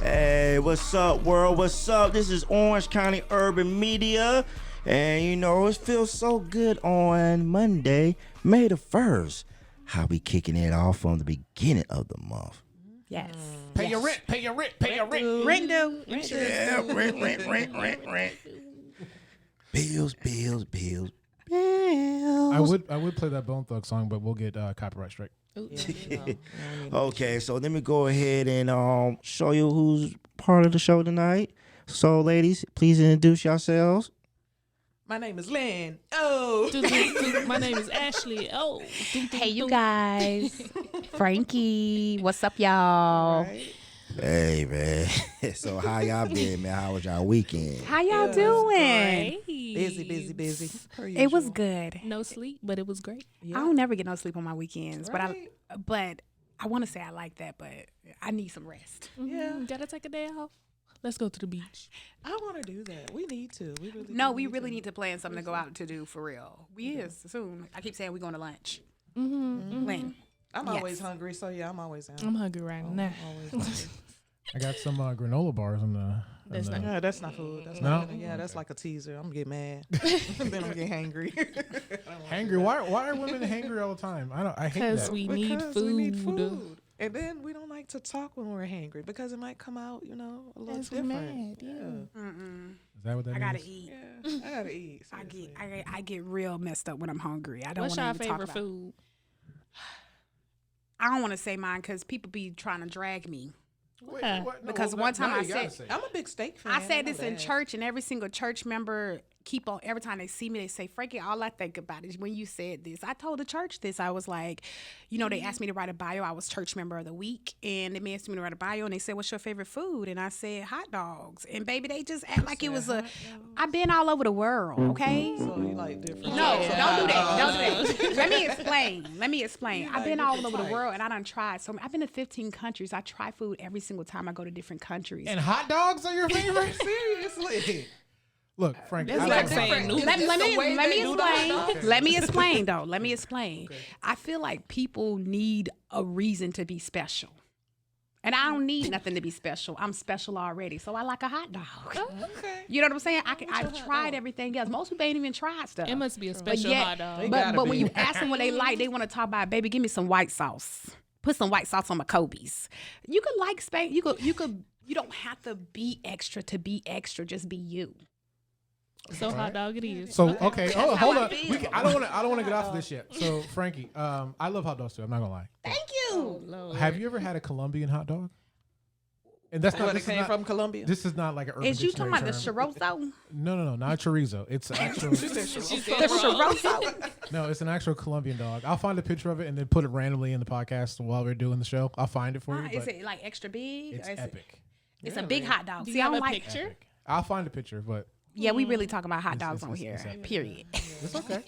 Hey, what's up, world? What's up? This is Orange County Urban Media. And, you know, it feels so good on Monday, May the 1st. How we kicking it off from the beginning of the month. Yes. Pay your rent, pay your rent, pay your rent. Rent due. Yeah, rent. Bills. I would play that Bone Thug song, but we'll get copyright strike. Okay, so let me go ahead and show you who's part of the show tonight. So, ladies, please introduce yourselves. My name is Lynn. Oh. My name is Ashley. Oh. Hey, you guys. Frankie. What's up, y'all? Right. Hey, man. So, how y'all been, man? How was y'all weekend? How y'all doing? Busy. Per It was usual. good. No sleep, but it was great. I don't never get no sleep on my weekends, Right. but I want to say I like that, but I need some rest. Yeah. Gotta take a day off. Let's go to the beach. I want to do that. We need to. We really need to plan something to go out to do for real. We is soon. I keep saying we're going to lunch. When? I'm Yes. always hungry, so yeah, I'm always down. I'm hungry right now. Always hungry. I got some granola bars in the. That's not- Yeah, that's not food. That's No? not. Yeah, that's like a teaser. I'm gonna get mad. Then I'm get hangry. Hangry. Why are women hangry all the time? I hate Because that. we need Because food. we need food. And then we don't like to talk when we're hangry because it might come out, a little As we different. mad, yeah. Is that what that I means? gotta eat. Yeah, I gotta eat. seriously. I get real messed up when I'm hungry. I don't What's want your to talk favorite about. food? I don't want to say mine because people be trying to drag me. Wait, Why? what? No, Because well, one time now I you gotta said- say it. I'm a big steak fan. I said know this in that. church, and every single church member keep on. Every time they see me, they say, "Frankie, all I think about is when you said this." I told the church this. I was like, they asked me to write a bio. I was church member of the week, and they asked me to write a bio, and they said, "What's your favorite food?" And I said, "Hot dogs." And baby, they just act like it was a. I've been all over the world, okay? So you like different. No, types of don't do that. hot Don't dogs. do that. Let me explain. I've been all over the different world, and I done tried. So I've been to 15 countries. I try food every single time I go to different countries. And hot dogs are your favorite? Seriously. Look, Frank. It's I like love saying hot dogs. noodles. Let the way me they do the hot explain. dogs. Let me explain, though. Let me explain. I feel like people need a reason to be special. And I don't need nothing to be special. I'm special already. So I like a hot dog. Okay. You know what I'm saying? I've tried everything else. Most people ain't even tried stuff. It must be a special yet- hot dog. They But gotta when be. you ask them what they like, they want to talk about, baby, give me some white sauce. Put some white sauce on my Kobe's. You could like space. You don't have to be extra to be extra. Just be you. So hot dog it is. So okay, how hold I on. feel. I don't want to get off of this yet. So Frankie, I love hot dogs too. I'm not gonna lie. Thank you. Lord. Have you ever had a Colombian hot dog? And that's not. What, it This is came not, from Colombia? this is not like an urban Is you talking dictionary about the term. chorizo? No, not chorizo. It's actual. She The said wrong. chorizo? No, it's an actual Colombian dog. I'll find a picture of it and then put it randomly in the podcast while we're doing the show. I'll find it for you. Is But it like extra big? it's Or is it- epic. It's a big hot dog. Do See, you I have don't a like. picture? Epic. I'll find a picture, but Yeah, we really talk about hot It's- dogs it's- on it's here. epic. Period. it's okay.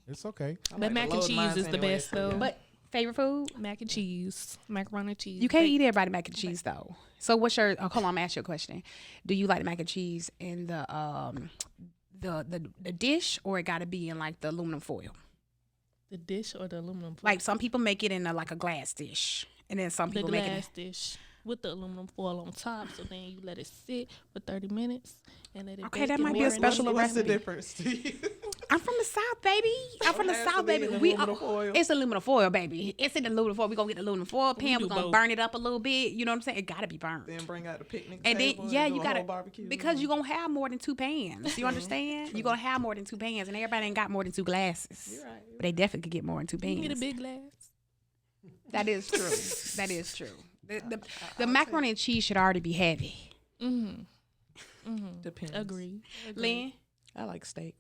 It's okay. I But like to mac and load cheese mines is the anyway, best so though. yeah. But favorite food? Mac and cheese, macaroni and cheese. You can't Bacon. eat everybody mac and cheese though. So what's your? Oh, hold on, I'm gonna ask you a question. Do you like mac and cheese in the dish, or it got to be in like the aluminum foil? the dish or the aluminum foil. Like some people make it in like a glass dish, and then some the people make it. glass dish with the aluminum foil on top. So then you let it sit for 30 minutes and let it Okay, bake that and might be a marinate. special What's the recipe. difference to you? I'm from the South, baby. I'm from the It has to South, be baby. in We aluminum foil. It's aluminum foil, baby. It's in aluminum foil. We're gonna get the aluminum foil pan. do We're gonna both. burn it up a little bit. You know what I'm saying? It gotta be burned. Then bring out the picnic And then, table yeah, do you a gotta, whole barbecue. because you're gonna have more than two pans. You understand? You're gonna have more than two pans, and everybody ain't got more than two glasses. You're right. But they definitely could get more than two You get a pans. big glass. That is true. That is true. The macaroni and cheese should already be heavy. Depends. Agree. Lynn? I like steak.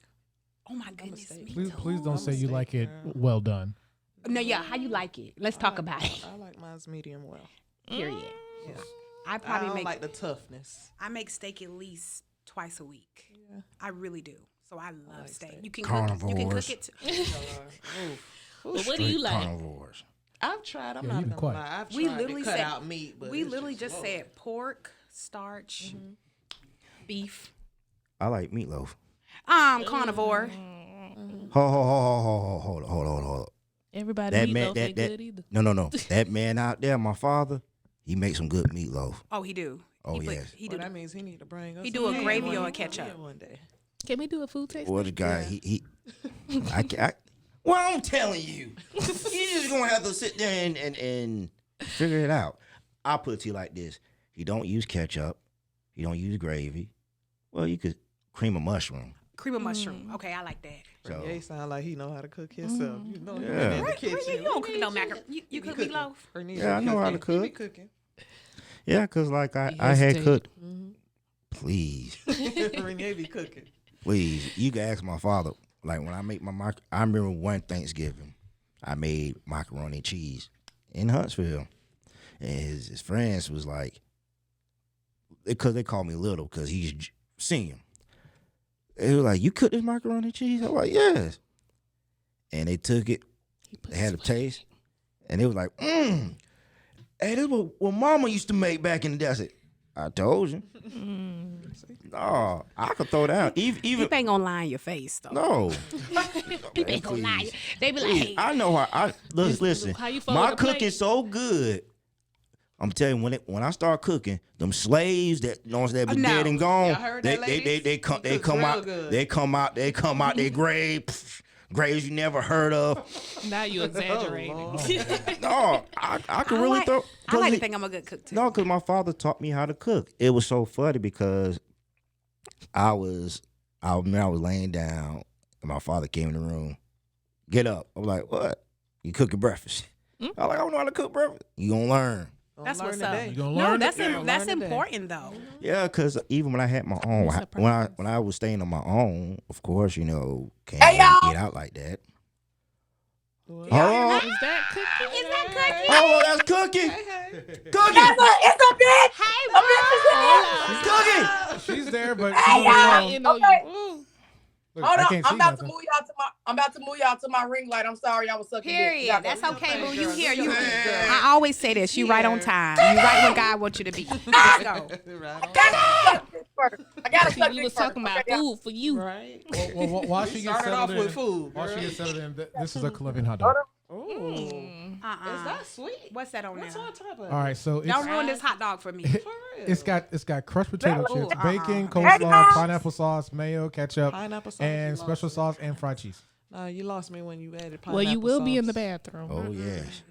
Oh my goodness. steak. Me Please, too. please don't I'm say a you steak like it girl. well done. No, yeah. How you like it? Let's talk about it. I like mine's medium well. Period. Yeah. I I probably don't make like the toughness. I make steak at least twice a week. Yeah. I really do. So I love like steak. steak. You can cook it. You can cook Carnivores. it. But what do you like? Carnivores. I've tried. I'm Yeah, not you been gonna quiet. lie. I've We tried literally to cut said- out meat, but We it's literally just Lord. said pork, starch, beef. I like meatloaf. Carnivore. Hold on. Everybody That meatloaf man, ain't good either. no. That man out there, my father, he makes some good meatloaf. Oh, he do. Oh, he yes. He Well, do. that means he need to bring us. He do a some gravy ham or one- a ketchup. one day. Can we do a food tasting? Well, the guy, he well, I'm telling you, you just gonna have to sit there and figure it out. I'll put it to you like this: you don't use ketchup, you don't use gravy. Well, you could cream a mushroom. Cream of mushroom. Okay, I like that. So Renee sound like he know how to cook himself. You know, Yeah. he been in the Right, kitchen. you don't cook no macaroni. You cook cooking. meatloaf? Renee Yeah, I know how to cooking. He be cook. cooking. yeah, cause like I had hesitated. cooked. Please, Renee be cooking. please, you can ask my father. Like when I make I remember one Thanksgiving, I made macaroni and cheese in Huntsville, and his friends was like, because they call me little, because he's senior. They were like, "You cook this macaroni and cheese?" I'm like, "Yes." And they took it, they had a taste, and it was like, Hey, this is what Mama used to make back in the day. I said, "I told you." No, I could throw down. Even You ain't gonna lie in your face though. no. You ain't gonna lie. They be like, Please. hey, I know how. Listen. How you fold My the plate? cooking's so good. I'm telling you, when I start cooking, them slaves that been No. dead and gone, Y'all heard that, ladies? they He come cooks real out good. they come out their graves you never heard of. Now you exaggerating. No, I can I really like, throw. I like to think I'm a good cook too. No, because my father taught me how to cook. It was so funny because I remember I was laying down and my father came in the room. Get up. I'm like, what? You cooking breakfast? I'm like, I don't know how to cook breakfast. You gonna learn. That's Learn what's up. today. You gonna No, learn that's it? that's Learn today. important though. Yeah, because even when I had my own, It's a when I was staying on my own, of course, can't really get out like that. Well, Oh, Is that cookie? Is that cookie? oh, that's Cookie. Cookie. It's a bitch. Hey, Cookie. She's there, but Hey, she's y'all. on the phone. Okay. Look, Hold I on, can't I'm see about nothing. to move y'all to my. I'm about to move y'all to my ring light. I'm sorry, y'all was sucking dick. Period. Y'all That's go. okay, boo. You girl. here? Do You. your thing, girl. I always say this. You right on time. You right when God wants you to be. Let's go. Right on. I gotta suck dick first. I gotta suck We dick was first. talking about Okay, y'all. food for you. Right. Well, while We she gets started settled off in, with food. while she girl. gets settled in, this is a Colombian hot dog. Ooh. Uh-uh. Is that sweet? What's that on What's there? on top of it? All right, so it's Don't ruin this hot dog for me. For real. it's got crushed potato chips, bacon, Hey, coleslaw, y'all. pineapple sauce, mayo, ketchup, Pineapple sauce. and you special lost sauce and fried cheese. me. No, you lost me when you added pineapple Well, you will be in the sauce. bathroom. Oh yes,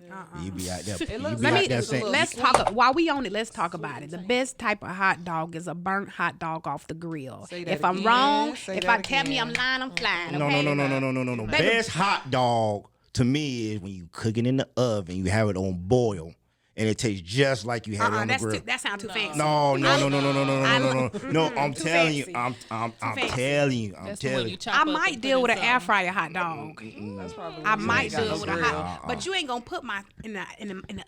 you be out there. It You looks be Let out me there it's a saying, little- let's talk while we on it. Let's talk about it. The best type of hot dog is a burnt hot dog off the grill. Say that If I'm again. wrong, Say if that I tell me I'm again. lying, I'm flying. no, Okay? no. Best hot dog to me is when you cook it in the oven. You have it on boil, and it tastes just like you had it on the That's grill. that sounds too fancy. No. I'm too telling you. fancy. I'm fancy. telling you. I'm That's the one telling you you. chop I up might and deal put with in an air something. fryer hot dog. That's probably I when you might ain't got deal no with a grill. hot, but you ain't gonna put my in the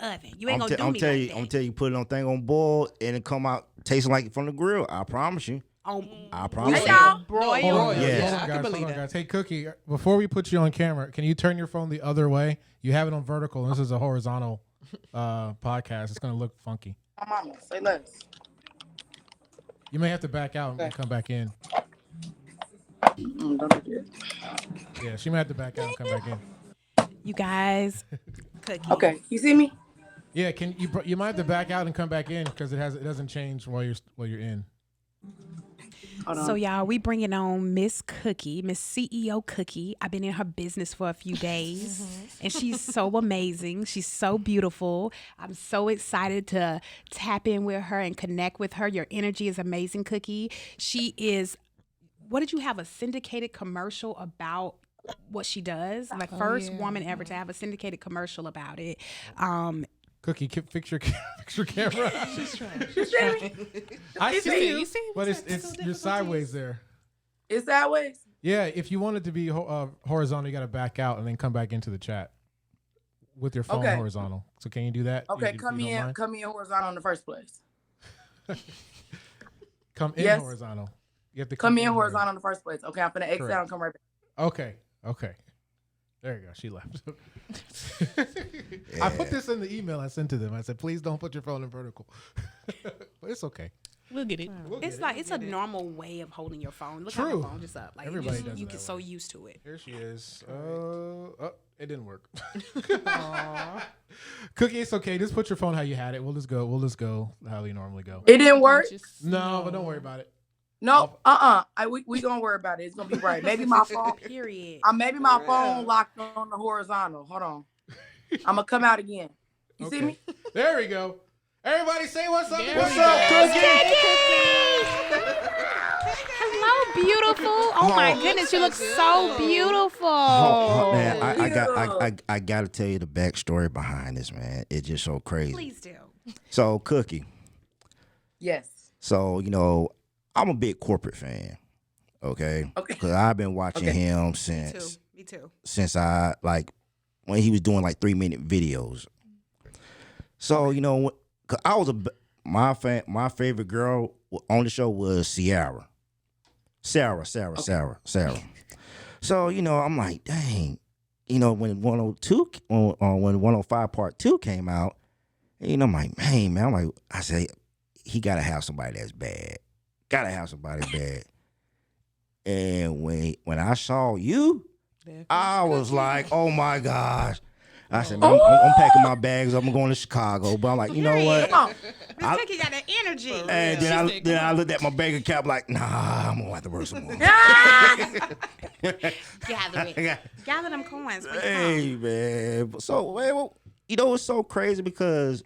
oven. You ain't gonna do I'm me telling like you. that. I'm telling you. Put it on thing on boil, and it come out tasting like it from the grill. I promise you. I promise Hey, you. y'all. Broil. Hold on, Yes. guys. I can believe that. Guys. Hey, Cookie, before we put you on camera, can you turn your phone the other way? You have it on vertical, and this is a horizontal podcast. It's going to look funky. My mama, say less. You may have to back out and come back in. Don't do that. Yeah, she may have to back out and come back in. You guys, Cookie. Okay, you see me? Yeah, can you might have to back out and come back in because it doesn't change while you're in. Hold on. So y'all, we bringing on Miss Cookie, Miss CEO Cookie. I've been in her business for a few days, and she's so amazing. She's so beautiful. I'm so excited to tap in with her and connect with her. Your energy is amazing, Cookie. She is. What did you have a syndicated commercial about? What she does, like first woman ever to have a syndicated commercial about it. Cookie, fix your camera. She's trying. I see you, You see? but it's you're sideways there. It's sideways. Yeah, if you want it to be horizontal, you got to back out and then come back into the chat with your phone Okay. horizontal. So can you do that? Okay, You come don't in mind? horizontal in the first place. Come in Yes. horizontal. You have to Come in horizontal in the first place. Okay, I'm finna exit Correct. out and come right back. Okay. There you go. She left. I put this in the email I sent to them. I said, please don't put your phone in vertical. But it's okay. We'll get it. It's like it's a normal way of holding your phone. Look True. how my phone just up. Like Everybody you does it get that so way. used to it. Here she is. It didn't work. Cookie, it's okay. Just put your phone how you had it. We'll just go how we normally go. It didn't work. No, but don't worry about it. No, we gonna worry about it. It's gonna be right. Maybe my phone. Period. Maybe my phone locked on the horizontal. Hold on. I'm gonna come out again. You see me? There we go. Everybody say what's up. There What's we up, go. Cookie? Hello, beautiful. Oh my goodness, you look so beautiful. Man, I gotta tell you the backstory behind this, man. It's just so crazy. Please do. So, Cookie. Yes. So, I'm a big corporate fan. Okay. Okay. Because I've been watching him Me too. since I when he was doing 3-minute videos. So, cause I was my favorite girl on the show was Sarah. So, I'm like, dang, when 102, when 105 Part 2 came out, I'm like, man, I say, he gotta have somebody that's bad. Gotta have somebody bad. And when I saw you, I was like, oh my gosh. I said, man, I'm packing my bags up. I'm going to Chicago. But I'm like, you know what? Come on. Miss Cookie got that energy. And then I looked at my bank account like, nah, I'm going to have to work some more. Gather them coins. Hey, man. So, man, it's so crazy because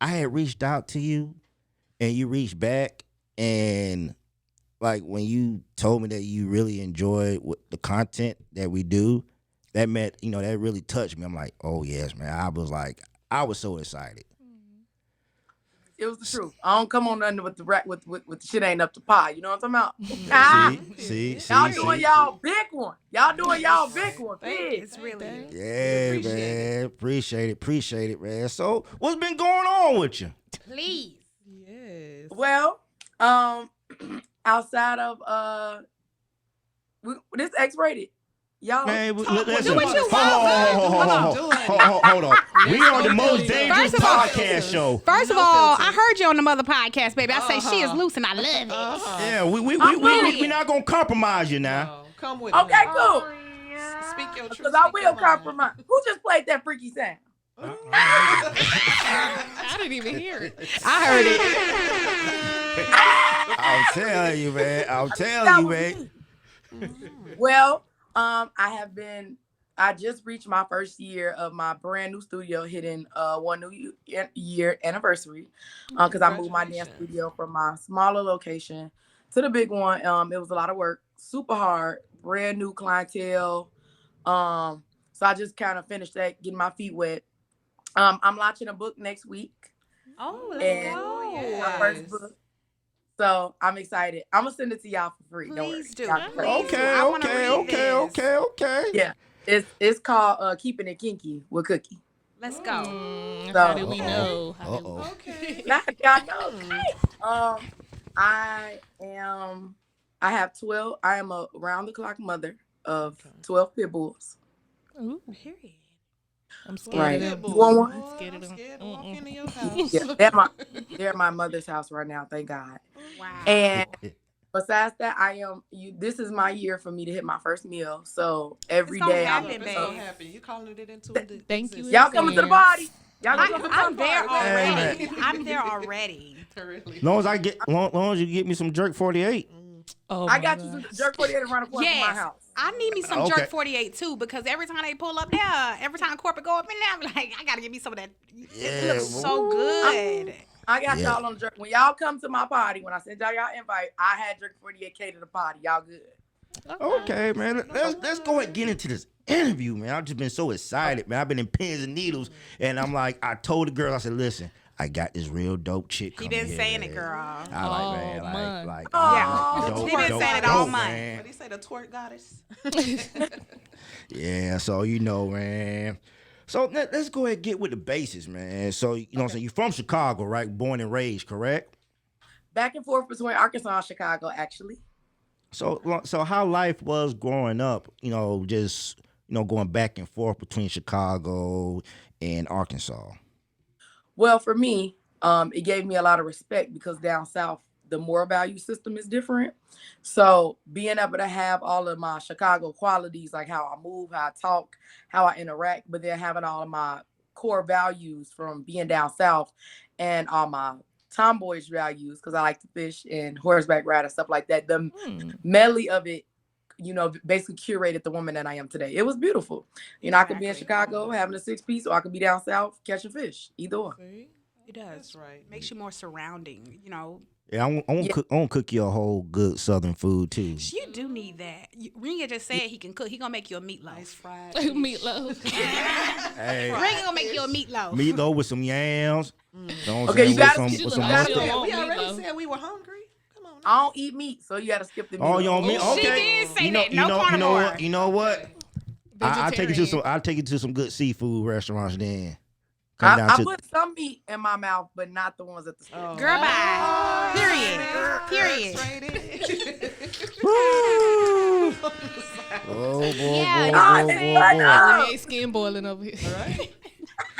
I had reached out to you and you reached back. And when you told me that you really enjoyed the content that we do, that meant, that really touched me. I'm like, oh yes, man. I was so excited. It was the truth. I don't come on nothing with the shit ain't up to par. You know what I'm talking about? See. Y'all doing y'all big one. Y'all doing y'all big one. It's really. Yeah, man. Appreciate it, man. So, what's been going on with you? Please. Yes. Well, outside of this X-rated. Y'all, Man, talk listen. Do what you Hold on. We are the most dangerous First of all- podcast show. First of all, I heard you on the mother podcast, baby. I say she is loose and I love it. Yeah, we not gonna compromise you now. No, come with Okay, me. cool. Speak your truth. Because I speak your will mind. compromise. Who just played that freaky sound? I didn't even hear it. I heard it. I'm telling you, man. Well, I just reached my first year of my brand new studio hitting 1 new year anniversary because I moved my dance studio from my smaller location to the big one. It was a lot of work, super hard, brand new clientele. So I just kind of finished that, getting my feet wet. I'm launching a book next week. Oh, let's And go. my first book. So I'm excited. I'm gonna send it to y'all for free. Please do. Y'all can read it. Okay. Yeah, it's called Keeping It Kinky with Cookie. Let's go. How do we know? Okay. Now y'all know. I have 12. I am a round the clock mother of 12 pit bulls. Ooh, Period. I'm scared Right. of them. You want one? I'm scared of them. To walk into your house. Yeah, they're at my mother's house right now. Thank God. Wow. And besides that, this is my year for me to hit my first meal. So every It's gonna day happen, I'm It's babe. gonna happen. You calling it into existence. Thank you. y'all coming to the party. Y'all gonna come to the I'm there party. already. man. I'm there already. Really. Long as you get me some jerk 48. Oh I my got you God. some jerk 48 around the corner from my Yes. house. I need me some Okay. jerk 48 too because every time they pull up there, every time corporate go up in there, I'm like, I gotta get me some of that. It looks so good. I got Yeah. y'all on the jerk. When y'all come to my party, when I send y'all invite, I had jerk 48K to the party. Y'all good. Okay, man. Let's go and get into this interview, man. I've just been so excited, man. I've been in pins and needles, and I'm like, I told the girl, I said, listen, I got this real dope chick He coming been here, saying man. it, girl. I like, man, man. like, Oh, dope, he been dope, saying it all dope, month. man. What do you say, the twerk goddess? Yeah, so man. So let's go ahead and get with the basics, man. So what I'm saying, you're from Chicago, right? Born and raised, correct? Back and forth between Arkansas and Chicago, actually. So how life was growing up, just going back and forth between Chicago and Arkansas. Well, for me, it gave me a lot of respect because down south, the moral value system is different. So being able to have all of my Chicago qualities, like how I move, how I talk, how I interact, but then having all of my core values from being down south and all my tomboyish values, because I like to fish and horseback ride and stuff like that. The medley of it, you know, basically curated the woman that I am today. It was beautiful. You know, I could be in Chicago having a 6-piece, or I could be down south catching fish. Either or. See? It does. That's right. Makes you more surrounding, you know. Yeah, I want to cook you a whole good Southern food too. You do need that. Ringa just said he can cook. He gonna make you a meatloaf. Nice fried Meatloaf. Hey, Ringa gonna make you a meatloaf. meatloaf with some yams. Okay, you gotta with skip- some you gotta mustard. skip- We already said we were hungry. Come on. I don't eat meat, so you got to skip the meat. Oh, you don't meat? She Okay. did say that. No you know carnivore. what? You know what? I'll take you to Vegetarian. I'll take you to some good seafood restaurants then. Come down I to put some meat in my mouth, but not the ones at the store. Girl, bye. Period. Woo! Oh boy, Yeah, boy, you boy, know boy, what boy. Me ain't skin boiling over here. Right?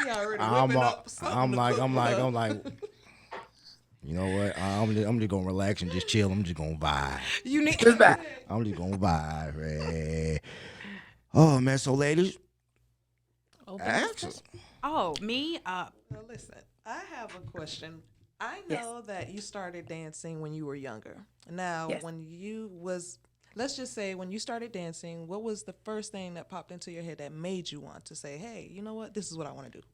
He already I'm whipping up something I'm to like cook. you know what? I'm just gonna relax and just chill. I'm just gonna vibe. You need. It's bad. I'm just gonna vibe. Right? Oh man, so ladies, ask. Oh, me? Now listen, I have a question. I know that you started dancing when you were younger. Now, Yes. when you was, let's just say when you started dancing, what was the first thing that popped into your head that made you want to say, hey, you know what? This is what I want to do.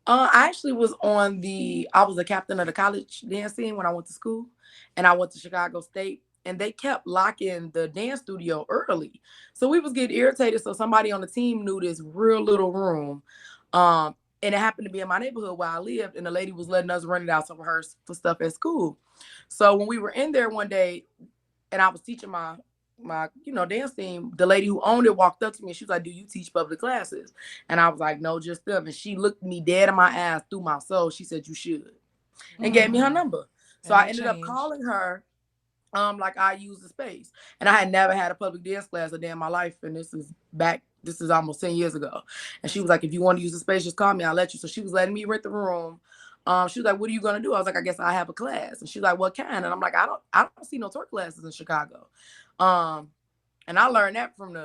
Oh, I actually was I was a captain of the college dance team when I went to school, and I went to Chicago State, and they kept locking the dance studio early. So we was getting irritated. So somebody on the team knew this real little room. And it happened to be in my neighborhood where I lived, and the lady was letting us rent it out to rehearse for stuff at school. So when we were in there one day, and I was teaching my dance team, the lady who owned it walked up to me and she was like, do you teach public classes? And I was like, no, just them. And she looked me dead in my eyes through my soul. She said, you should, and gave me her number. So And I that ended up changed. calling her. Like I used the space, and I had never had a public dance class a day in my life. And this is almost 10 years ago. And she was like, if you want to use the space, just call me, I'll let you. So she was letting me rent the room. She was like, what are you going to do? I was like, I guess I have a class. And she's like, what kind? And I'm like, I don't see no twerk classes in Chicago. And I learned that from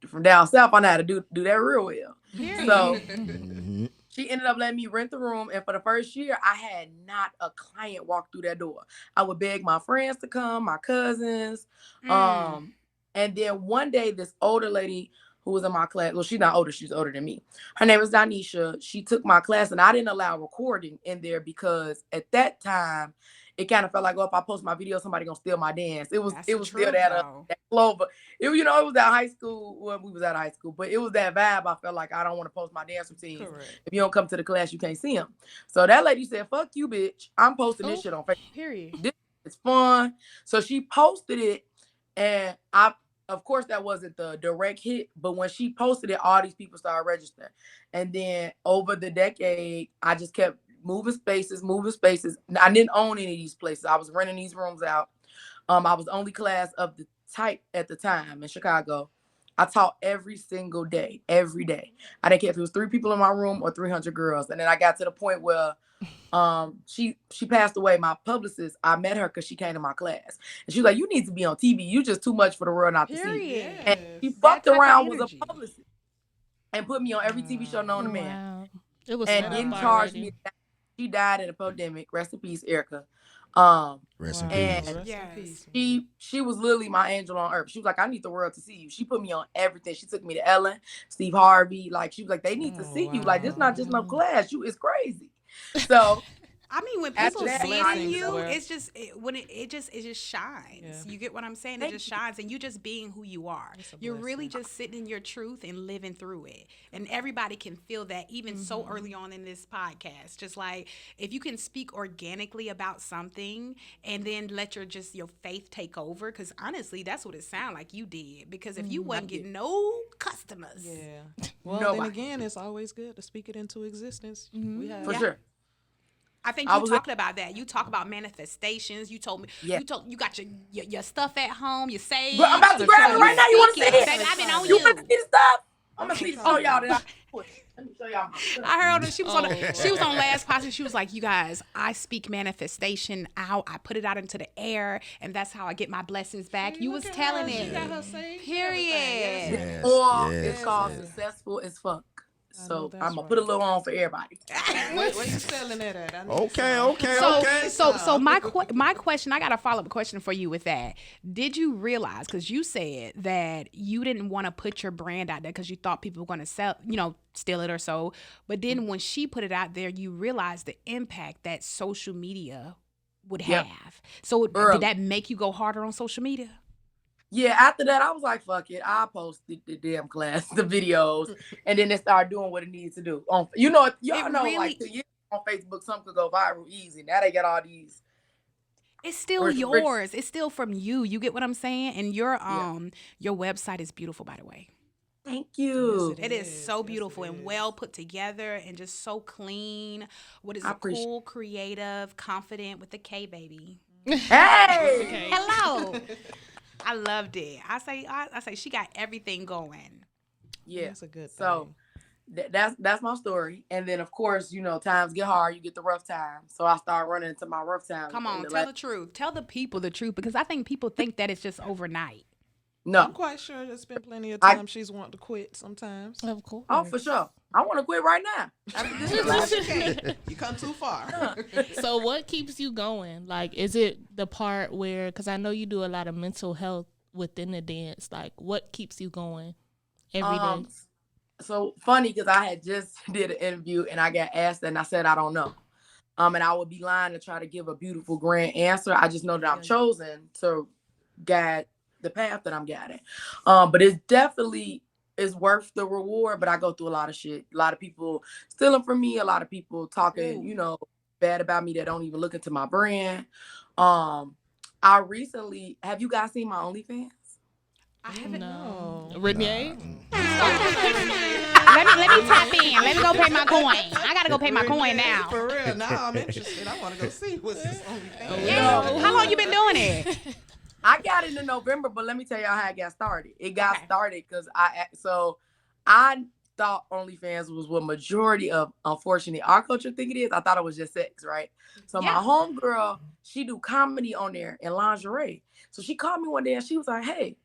from down south. I know how to do that real well. So Mhm. she ended up letting me rent the room. And for the first year, I had not a client walk through that door. I would beg my friends to come, my cousins. And then one day, this older lady who was in my class, well, she's not older, she's older than me. Her name is Danisha. She took my class, and I didn't allow recording in there because at that time, it kind of felt like, oh, if I post my video, somebody gonna steal my dance. It was That's the still truth, that though. flow, but it was at high school when we was at high school, but it was that vibe. I felt like I don't want to post my dance routines. Correct. If you don't come to the class, you can't see them. So that lady said, fuck you, bitch. I'm posting this shit on Facebook. Period. This is fun. So she posted it, and of course, that wasn't the direct hit, but when she posted it, all these people started registering. And then over the decade, I just kept moving spaces. I didn't own any of these places. I was renting these rooms out. I was the only class of the type at the time in Chicago. I taught every single day, every day. I didn't care if it was 3 people in my room or 300 girls. And then I got to the point where she passed away. My publicist, I met her because she came to my class. And she was like, you need to be on TV. You just too much for the world not to see. Period. And she That fucked type of around, was energy. a publicist, and put me on every TV show known to man. Wow. It was And set didn't up charge already. me. She died in a pandemic. Rest in peace, Erica. Rest in Wow. peace. And Rest in Yes. peace. she was literally my angel on earth. She was like, I need the world to see you. She put me on everything. She took me to Ellen, Steve Harvey. Like, she was like, they need to Oh, see you. Like, this not just no wow. class. It's crazy. So I mean, when After people that, see it in blessings you, were- it's just it just shines. Yeah. You get what I'm saying? It Thank just you. shines, and you just being who you are. It's a You're really blessing. just sitting in your truth and living through it. And everybody can feel that, even so early on in this podcast. Just like if you can speak organically about something, and then let your faith take over. Because honestly, that's what it sounded like you did. Because if you wasn't getting no customers, Yeah. Well, Nobody. then again, it's always good to speak it into existence. We have for sure. I think I you was- talked about that. You talk about manifestations. You told me Yeah. you got your stuff at home. You saved. But I'm about to grab it right now. You want to see Baby, it? I've been on You you. want to see the stuff? I'm gonna see all y'all that I put. Let me show y'all my I heard her. She was on. Oh. She was on last podcast. She was like, "You guys, I speak manifestation out. I put it out into the air, and that's how I get my blessings back." You was telling She it. got her saved. Period. Yes, Or yes, it's called yes. Successful as Fuck. I know So that's I'm gonna right. put a little on for everybody. Where you selling that at? I need Okay, some. okay, So, okay. so my question, I got a follow-up question for you with that. Did you realize, because you said that you didn't want to put your brand out there because you thought people were going to steal it or so, but then when she put it out there, you realized the impact that social media would Yep. have. So Early. did that make you go harder on social media? Yeah, after that, I was like, fuck it. I posted the damn class, the videos, and then it started doing what it needs to do. Y'all know, really- like 2 years on Facebook, something could go viral easy. Now they got all these. It's still Rich- yours. It's still from you. You get what I'm saying? And your website is beautiful, by the way. Thank you. Yes, It is so Yes, beautiful it and is. well put together and just so clean. What is I it? appreciate Cool, creative, confident with the K, baby. Hey! Okay. Hello. I loved it. I say she got everything going. Yeah. That's a good thing. So that's my story. And then, of course, times get hard. You get the rough times. So I start running into my rough times. Come in on, the tell la- the truth. Tell the people the truth because I think people think that it's just overnight. I'm No. quite sure there's been plenty of I- times she's wanted to quit sometimes. Of course. Oh, for sure. I want to quit right now. After this is like- You come too far. So what keeps you going? Like, is it the part where, because I know you do a lot of mental health within the dance, like what keeps you going every day? So funny because I had just did an interview and I got asked that and I said I don't know. And I would be lying to try to give a beautiful grand answer. I just know that I'm chosen to guide the path that I'm guiding. But it's definitely is worth the reward. But I go through a lot of shit. A lot of people stealing from me. A lot of people talking, bad about me that don't even look into my brand. I recently, have you guys seen my OnlyFans? I haven't. No. Renee? Let me tap in. Let me go pay my coin. I gotta go pay my coin now. For real. Now I'm interested. I want to go see what's this OnlyFans. Yeah. How long you been doing it? I got it in November, but let me tell y'all how it got started. It got Okay. started because I thought OnlyFans was what majority of, unfortunately, our culture think it is. I thought it was just sex, right? So Yeah. my homegirl, she do comedy on there and lingerie. So she called me one day and she was like, "Hey,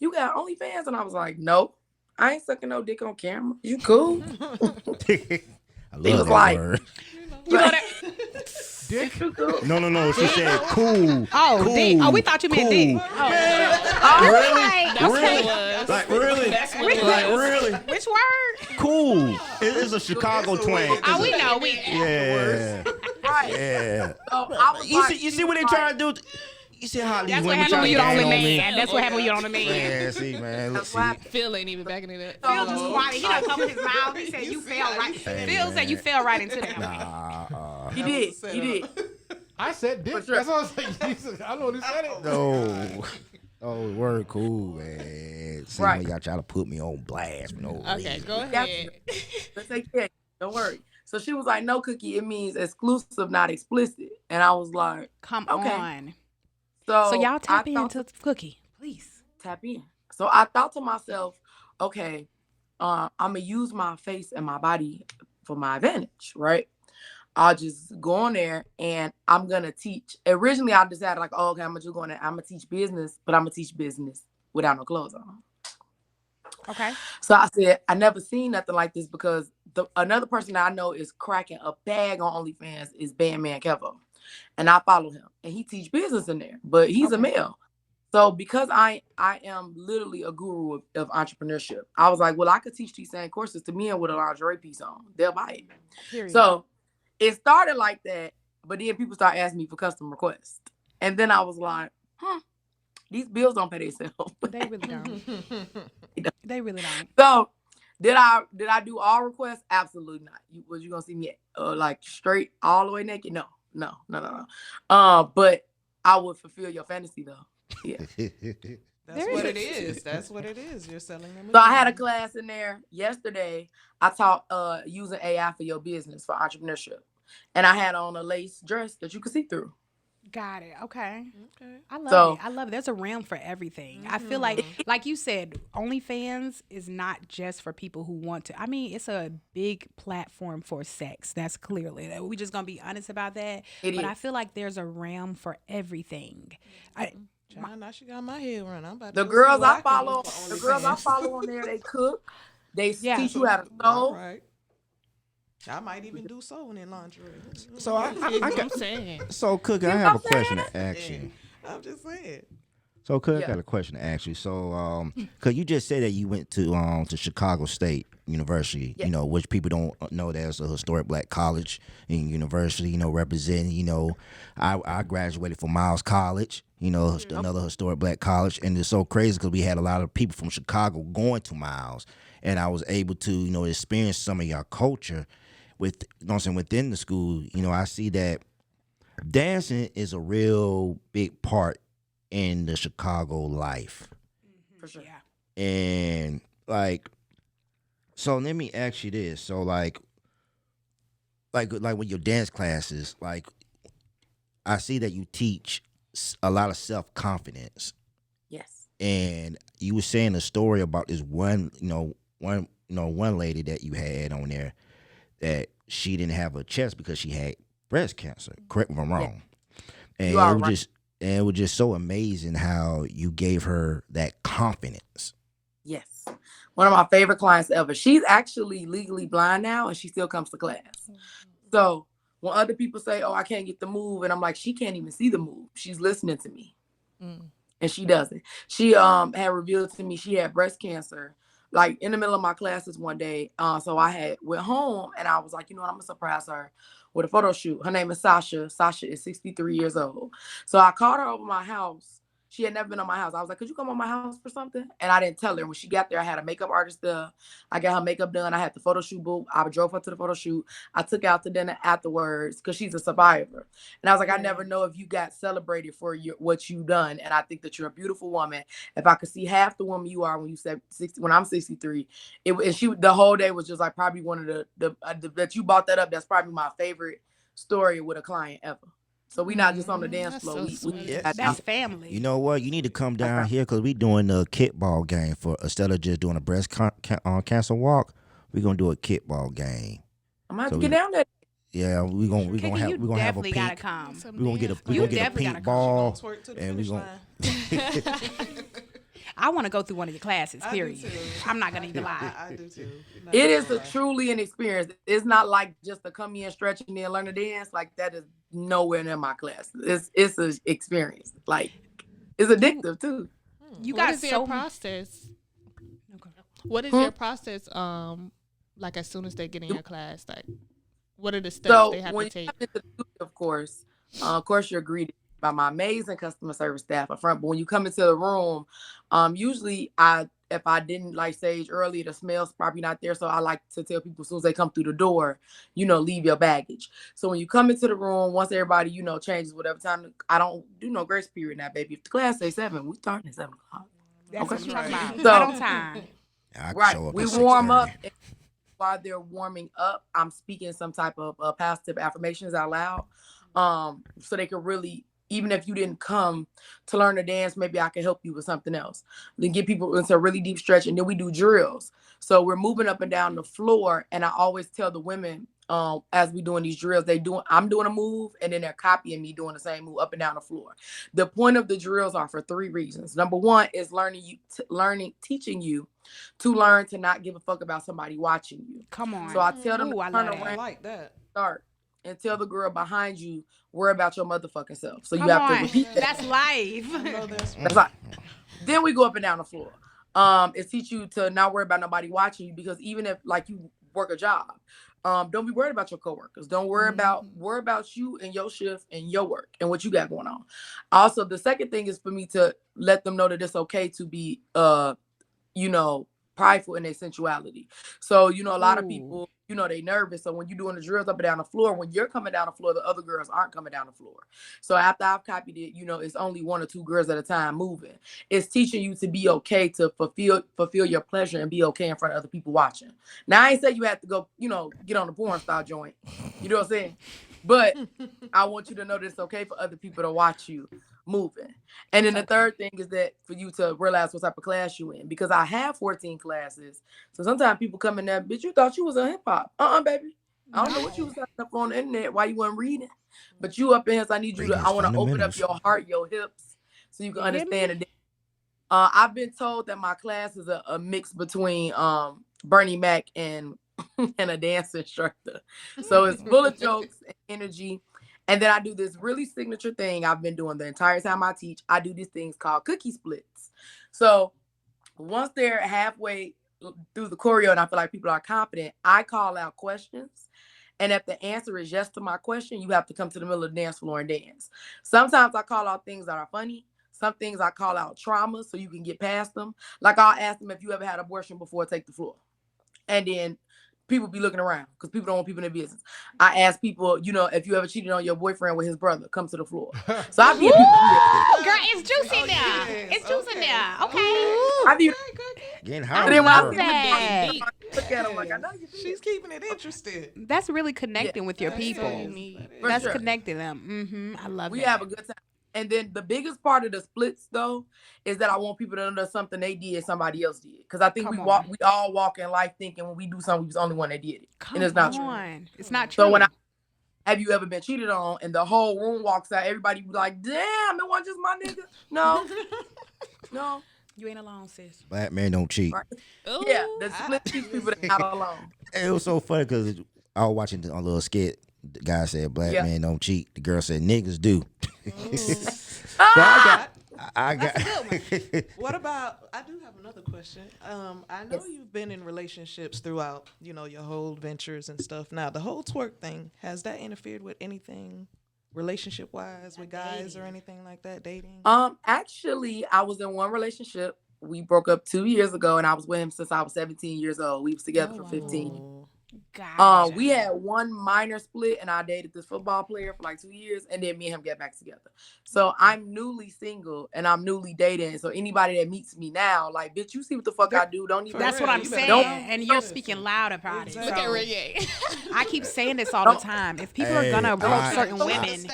you got OnlyFans?" And I was like, "Nope, I ain't sucking no dick on camera. You cool?" I He love was that like- word. You know that? Dick. You cool? No. She said cool. Oh, cool, dick. Oh, we thought you meant cool. dick. Really? Like, That's Really? what it was. Like really? That's what it Like was. really? which word? Cool. It's a Chicago twang. Oh, we know. Yeah. Right. Yeah. So I was You like, see she what they was trying to do? You see how these That's what women happened try when to you the only gang on me? man. That's what happened when you the only man. Man, see, man. Let's That's see. what happened. Phil ain't even backing it up. Phil just quiet. He done covered his mouth. He said you fell right. Hey, Phil said you man. fell right into that. Nah. He did. He did. I said dick. For sure. That's what I was saying. I know who said it. No. Oh, word cool, man. See Right. when y'all try to put me on blast for no Okay, reason. go Got ahead. you. Let's take care. Don't worry. So she was like, "No, Cookie, it means exclusive, not explicit." And I was like, Come Okay. on. so So y'all tap I thought- into Cookie, please. tap in. So I thought to myself, okay, I'm gonna use my face and my body for my advantage, right? I'll just go on there and I'm gonna teach. Originally, I decided like, oh, okay, I'm gonna just go on there. I'm gonna teach business, but I'm gonna teach business without no clothes on. Okay. So I said, I never seen nothing like this because another person that I know is cracking a bag on OnlyFans is Bandman Kevo. And I follow him and he teach business in there, but he's a male. So because I am literally a guru of entrepreneurship, I was like, well, I could teach these same courses to men with a lingerie piece on. They'll buy it. Period. So it started like that, but then people start asking me for custom requests. And then I was like, these bills don't pay themselves. they really don't. They really don't. So did I do all requests? Absolutely not. Was you gonna see me like straight all the way naked? No. But I would fulfill your fantasy though. Yeah. That's what it is. That's what it is. You're selling them. So I had a class in there yesterday. I taught using AI for your business for entrepreneurship, and I had on a lace dress that you could see through. Got it. Okay. I love So- it. I love it. There's a realm for everything. I feel like you said, OnlyFans is not just for people who want to. I mean, it's a big platform for sex. That's clearly. We just gonna be honest about that. It but is. I feel like there's a realm for everything. Child, now she got my head run. I'm about The to go girls see what I can follow, do for the girls I OnlyFans. follow on there, they cook. They Yeah. teach you how to All sew. right. I might even do sewing in lingerie. So I See what I'm got, saying. so Cookie, I have a question to ask Yeah. you. I'm just saying. So Cookie, I Yeah. got a question to ask you. So cause you just said that you went to Chicago State University, Yeah. you know, which people don't know there's a historic black college and university, you know, representing, you know, I graduated from Miles College, you know, another historic black college, and it's so crazy because we had a lot of people from Chicago going to Miles, and I was able to, you know, experience some of your culture with, you know what I'm saying, within the school. You know, I see that dancing is a real big part in the Chicago life. For sure. Yeah. And like, so let me ask you this. So like with your dance classes, like I see that you teach a lot of self-confidence. Yes. And you were saying a story about this one lady that you had on there that she didn't have a chest because she had breast cancer. Correct me if I'm wrong. And You are it was right. it was just so amazing how you gave her that confidence. Yes. One of my favorite clients ever. She's actually legally blind now, and she still comes to class. So when other people say, "Oh, I can't get the move," and I'm like, she can't even see the move. She's listening to me, and she doesn't. She had revealed to me she had breast cancer, like in the middle of my classes one day. So I had went home, and I was like, you know what, I'm gonna surprise her with a photo shoot. Her name is Sasha. Sasha is 63 years old. So I called her over my house. She had never been on my house. I was like, could you come on my house for something? And I didn't tell her. When she got there, I had a makeup artist there. I got her makeup done. I had the photo shoot book. I drove her to the photo shoot. I took her out to dinner afterwards because she's a survivor. And I was like, I never know if you got celebrated for what you done. And I think that you're a beautiful woman. If I could see half the woman you are when you said 60, when I'm 63, the whole day was just like probably one of the that you brought that up. That's probably my favorite story with a client ever. So we not just on the dance That's floor. so We sweet. That's family. You know what? You need to come down here because we doing a kickball game for instead of just doing a breast cancer walk. We're gonna do a kickball game. I'm gonna have So to get down there. Yeah, we're gonna Kiki, have you we're gonna have a definitely gotta pink. come. We're gonna get a You we're gonna get a definitely pink gotta come. ball, Twerk to the and we finish gonna. line. I want to go through one of your classes. I do Period. too. I'm not gonna even lie. I do too. Not It is gonna lie. truly an experience. It's not like just to come in, stretch, and then learn to dance. Like that is nowhere near my class. It's an experience. Like it's addictive too. You What got is your so process? Okay. What is your process? Like as soon as they get in your class, like what are the steps So they have when to you take? come into the studio, of course you're greeted by my amazing customer service staff up front. But when you come into the room, usually if I didn't like stage earlier, the smell's probably not there. So I like to tell people as soon as they come through the door, leave your baggage. So when you come into the room, once everybody, changes whatever time, I don't do no grace period now, baby. If the class say 7, we starting at 7 o'clock. That's Okay. what I'm talking about. So- Right on time. I can Right. show up We at warm up. 6:30. And while they're warming up, I'm speaking some type of positive affirmations out loud. So they can really, even if you didn't come to learn to dance, maybe I can help you with something else. Then get people into a really deep stretch, and then we do drills. So we're moving up and down the floor, and I always tell the women, as we doing these drills, I'm doing a move, and then they're copying me doing the same move up and down the floor. The point of the drills are for 3 reasons. Number 1 is teaching you to learn to not give a fuck about somebody watching you. Come on. So I tell them Ooh, I to turn love that. I around, like that. start, and tell the girl behind you, worry about your motherfucking self. So Come you have on. to repeat that. That's life. I know that's That's like, then we go up and down the floor. It teach you to not worry about nobody watching you, because even if like you work a job, don't be worried about your coworkers. Don't worry about you and your shift and your work and what you got going on. Also, the second thing is for me to let them know that it's okay to be prideful in their sensuality. So, a lot of people, they nervous. So when you're doing the drills up and down the floor, when you're coming down the floor, the other girls aren't coming down the floor. So after I've copied it, it's only 1 or 2 girls at a time moving. It's teaching you to be okay, to fulfill your pleasure and be okay in front of other people watching. Now, I ain't say you have to go, get on the porn star joint. You know what I'm saying? But I want you to know that it's okay for other people to watch you moving. And then the third thing is that for you to realize what type of class you in, because I have 14 classes. So sometimes people come in there, bitch, you thought you was in hip hop. Baby. I don't know what you was talking up on the internet while you weren't reading. But you up in here, so I need you to, I want to open up your heart, your hips, so you can understand it. I've been told that my class is a mix between Bernie Mac and a dance instructor. So it's full of jokes and energy. And then I do this really signature thing I've been doing the entire time I teach. I do these things called cookie splits. So once they're halfway through the choreo and I feel like people are confident, I call out questions. And if the answer is yes to my question, you have to come to the middle of the dance floor and dance. Sometimes I call out things that are funny. Some things I call out trauma so you can get past them. Like I'll ask them if you ever had abortion before, take the floor. And then people be looking around because people don't want people in their business. I ask people, if you ever cheated on your boyfriend with his brother, come to the floor. So I be girl, it's juicy now. It's juicy now. Okay. I be getting high. Then when love I that. look at them like I know you. She's keeping it interested. That's really connecting with your people. That's sure. connecting them. I love We that. have a good time. And then the biggest part of the splits, though, is that I want people to know something they did, somebody else did. Because I think we all walk in life thinking when we do something, we was the only one that did it. And it's not true. It's not true. So have you ever been cheated on and the whole room walks out, everybody be like, damn, it wasn't just my nigga. No. No. You ain't alone, sis. Black men don't cheat. Right. Yeah, the split teach people that not alone. It was so funny because I was watching a little skit. The guy said, black men don't cheat. The girl said, niggas do. But I got That's a good one. What about, I do have another question. I know you've been in relationships throughout, your whole ventures and stuff. Now, the whole twerk thing, has that interfered with anything relationship-wise with guys or anything like that, dating? Actually, I was in one relationship. We broke up 2 years ago, and I was with him since I was 17 years old. We was together for 15. Gotcha. We had one minor split, and I dated this football player for like 2 years, and then me and him get back together. So I'm newly single and I'm newly dating. So anybody that meets me now, like, bitch, you see what the fuck I do? Don't even. That's what I'm saying. And you're speaking loud about it. Look at Renee. I keep saying this all the time. If people are gonna approach certain women, We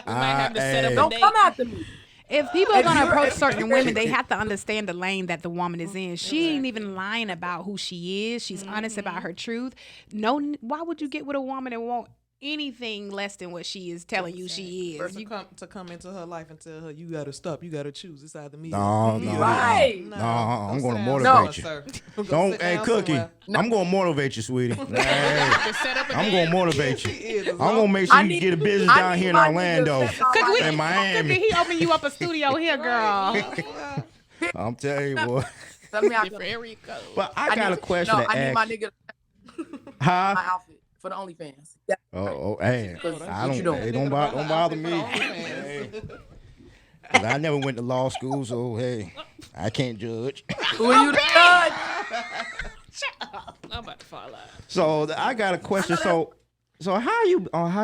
might have to set up a don't date. come after me. if people are gonna approach certain women, they have to understand the lane that the woman is in. She ain't even lying about who she is. She's honest about her truth. No, why would you get with a woman and want anything less than what she is telling you she is? You come into her life and tell her, you gotta stop, you gotta choose. It's either me. No, Right. No, I'm going to No, motivate you. sir. Don't, hey, Cookie, I'm going to motivate you, sweetie. Hey, I'm going to motivate you. I'm going to make sure you get a business down here in Orlando and Miami. He open you up a studio here, girl. I'm telling you, boy. Tell me I Different area code. But I got a question to I need my ask. nigga Huh? my outfit for the OnlyFans. Yeah. Hey, you doing? Hey, don't bother me. Hey. 'Cause I never went to law school, so hey, I can't judge. Who are you to judge? I'm about to fall out. So I got a question. So how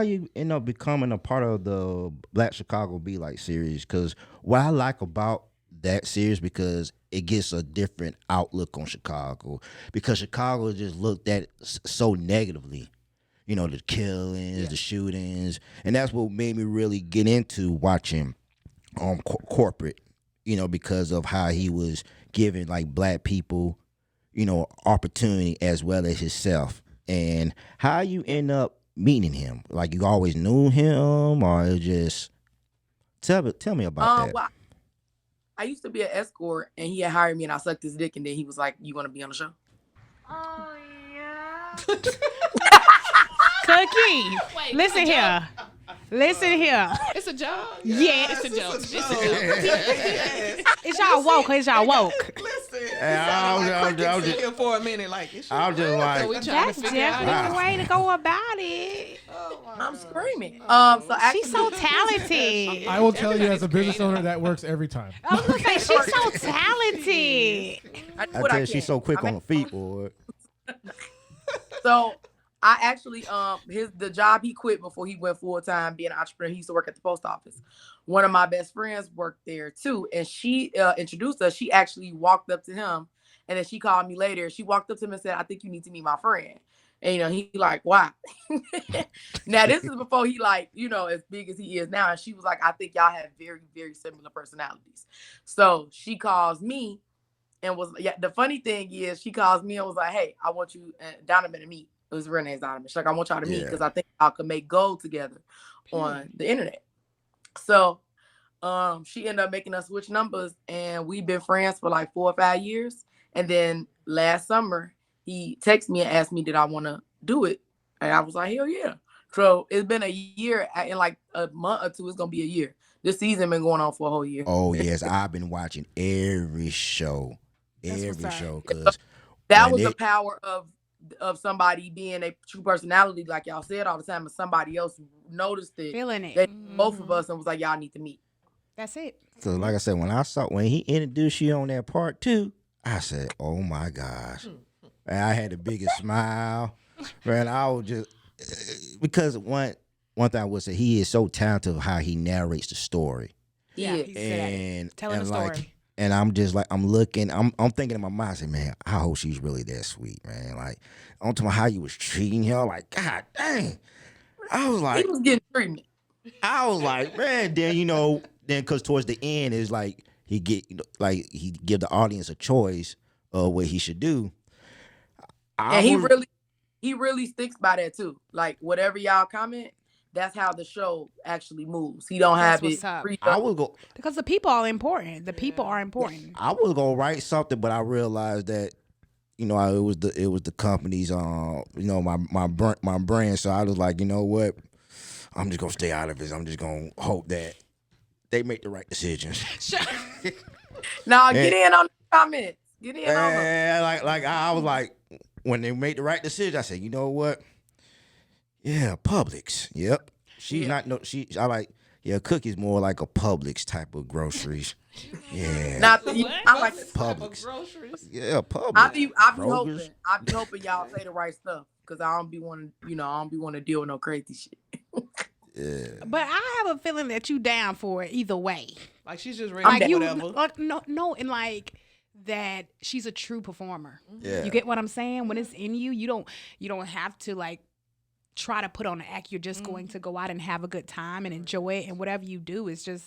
you end up becoming a part of the Black Chicago Be Like series? Because what I like about that series, because it gets a different outlook on Chicago, because Chicago is just looked at so negatively. The killings, the shootings, and that's what made me really get into watching corporate, because of how he was giving like black people, opportunity as well as himself. And how you end up meeting him? Like you always knew him, or it just tell me about that. Well, I used to be an escort, and he had hired me, and I sucked his dick, and then he was like, "You want to be on the show?" Oh yeah. Cookie, Wait, listen here. Listen here. It's a joke. Yeah, It's a joke. It's It's a a joke. It's y'all woke. It's y'all woke. Listen, I was sit here for a minute, like it's I was just So we like, trying to That's figure out. definitely the way to go about it. I'm screaming. So actually, She's so talented. I will tell you, as a business owner, that works every time. I was gonna say she's so talented. I do I what tell you, can. she's so quick I on mean, her feet, boy. So I actually the job he quit before he went full time being an entrepreneur. He used to work at the post office. One of my best friends worked there too, and she introduced us. She actually walked up to him, and then she called me later. She walked up to him and said, "I think you need to meet my friend." And he like, why? Now this is before he like, as big as he is now. And she was like, I think y'all have very, very similar personalities. So she calls me and the funny thing is she calls me and was like, hey, I want you and Donovan to meet. It was Renee's Donovan. She's like, I want y'all to meet because I think y'all could make gold together on the internet. So she ended up making us switch numbers, and we've been friends for like 4 or 5 years. And then last summer, he texted me and asked me, did I want to do it? And I was like, hell yeah. So it's been a year. In like a month or two, it's going to be a year. This season been going on for a whole year. Oh, yes. I've been watching every show. Every show. Cause that was the power of somebody being a true personality, like y'all said all the time, and somebody else noticed it. Feeling it. That both of us and was like, y'all need to meet. That's it. So like I said, when he introduced you on that part 2, I said, oh my gosh. And I had the biggest smile. Man, I was just because one thing I would say, he is so talented of how he narrates the story. Yeah, he's good at it. Telling the story. And I'm just like, I'm looking, I'm thinking in my mind, I say, man, I hope she's really that sweet, man. Like, I'm talking about how you was treating her, like, God dang. I was like, he was getting treatment. I was like, man, then because towards the end is like he give the audience a choice of what he should do. He really sticks by that too. Like whatever y'all comment, that's how the show actually moves. He don't have it. I would go because the people are important. The people are important. I was gonna write something, but I realized that it was the company's my brand. So I was like, you know what, I'm just gonna stay out of it. I'm just gonna hope that they make the right decisions. Now get in on the comments. Get in on them. Like I was like, when they make the right decision, I said, you know what? Yeah, Publix. Yep. She's not I like, yeah, Cookie's more like a Publix type of groceries. Yeah. I like Publix. Groceries. Yeah, Publix. I be hoping y'all say the right stuff because I don't be wanting to deal with no crazy shit. Yeah. But I have a feeling that you down for it either way. Like she's just ready for whatever. No, and like that she's a true performer. Yeah. You get what I'm saying? When it's in you, you don't have to like try to put on an act. You're just going to go out and have a good time and enjoy it, and whatever you do is just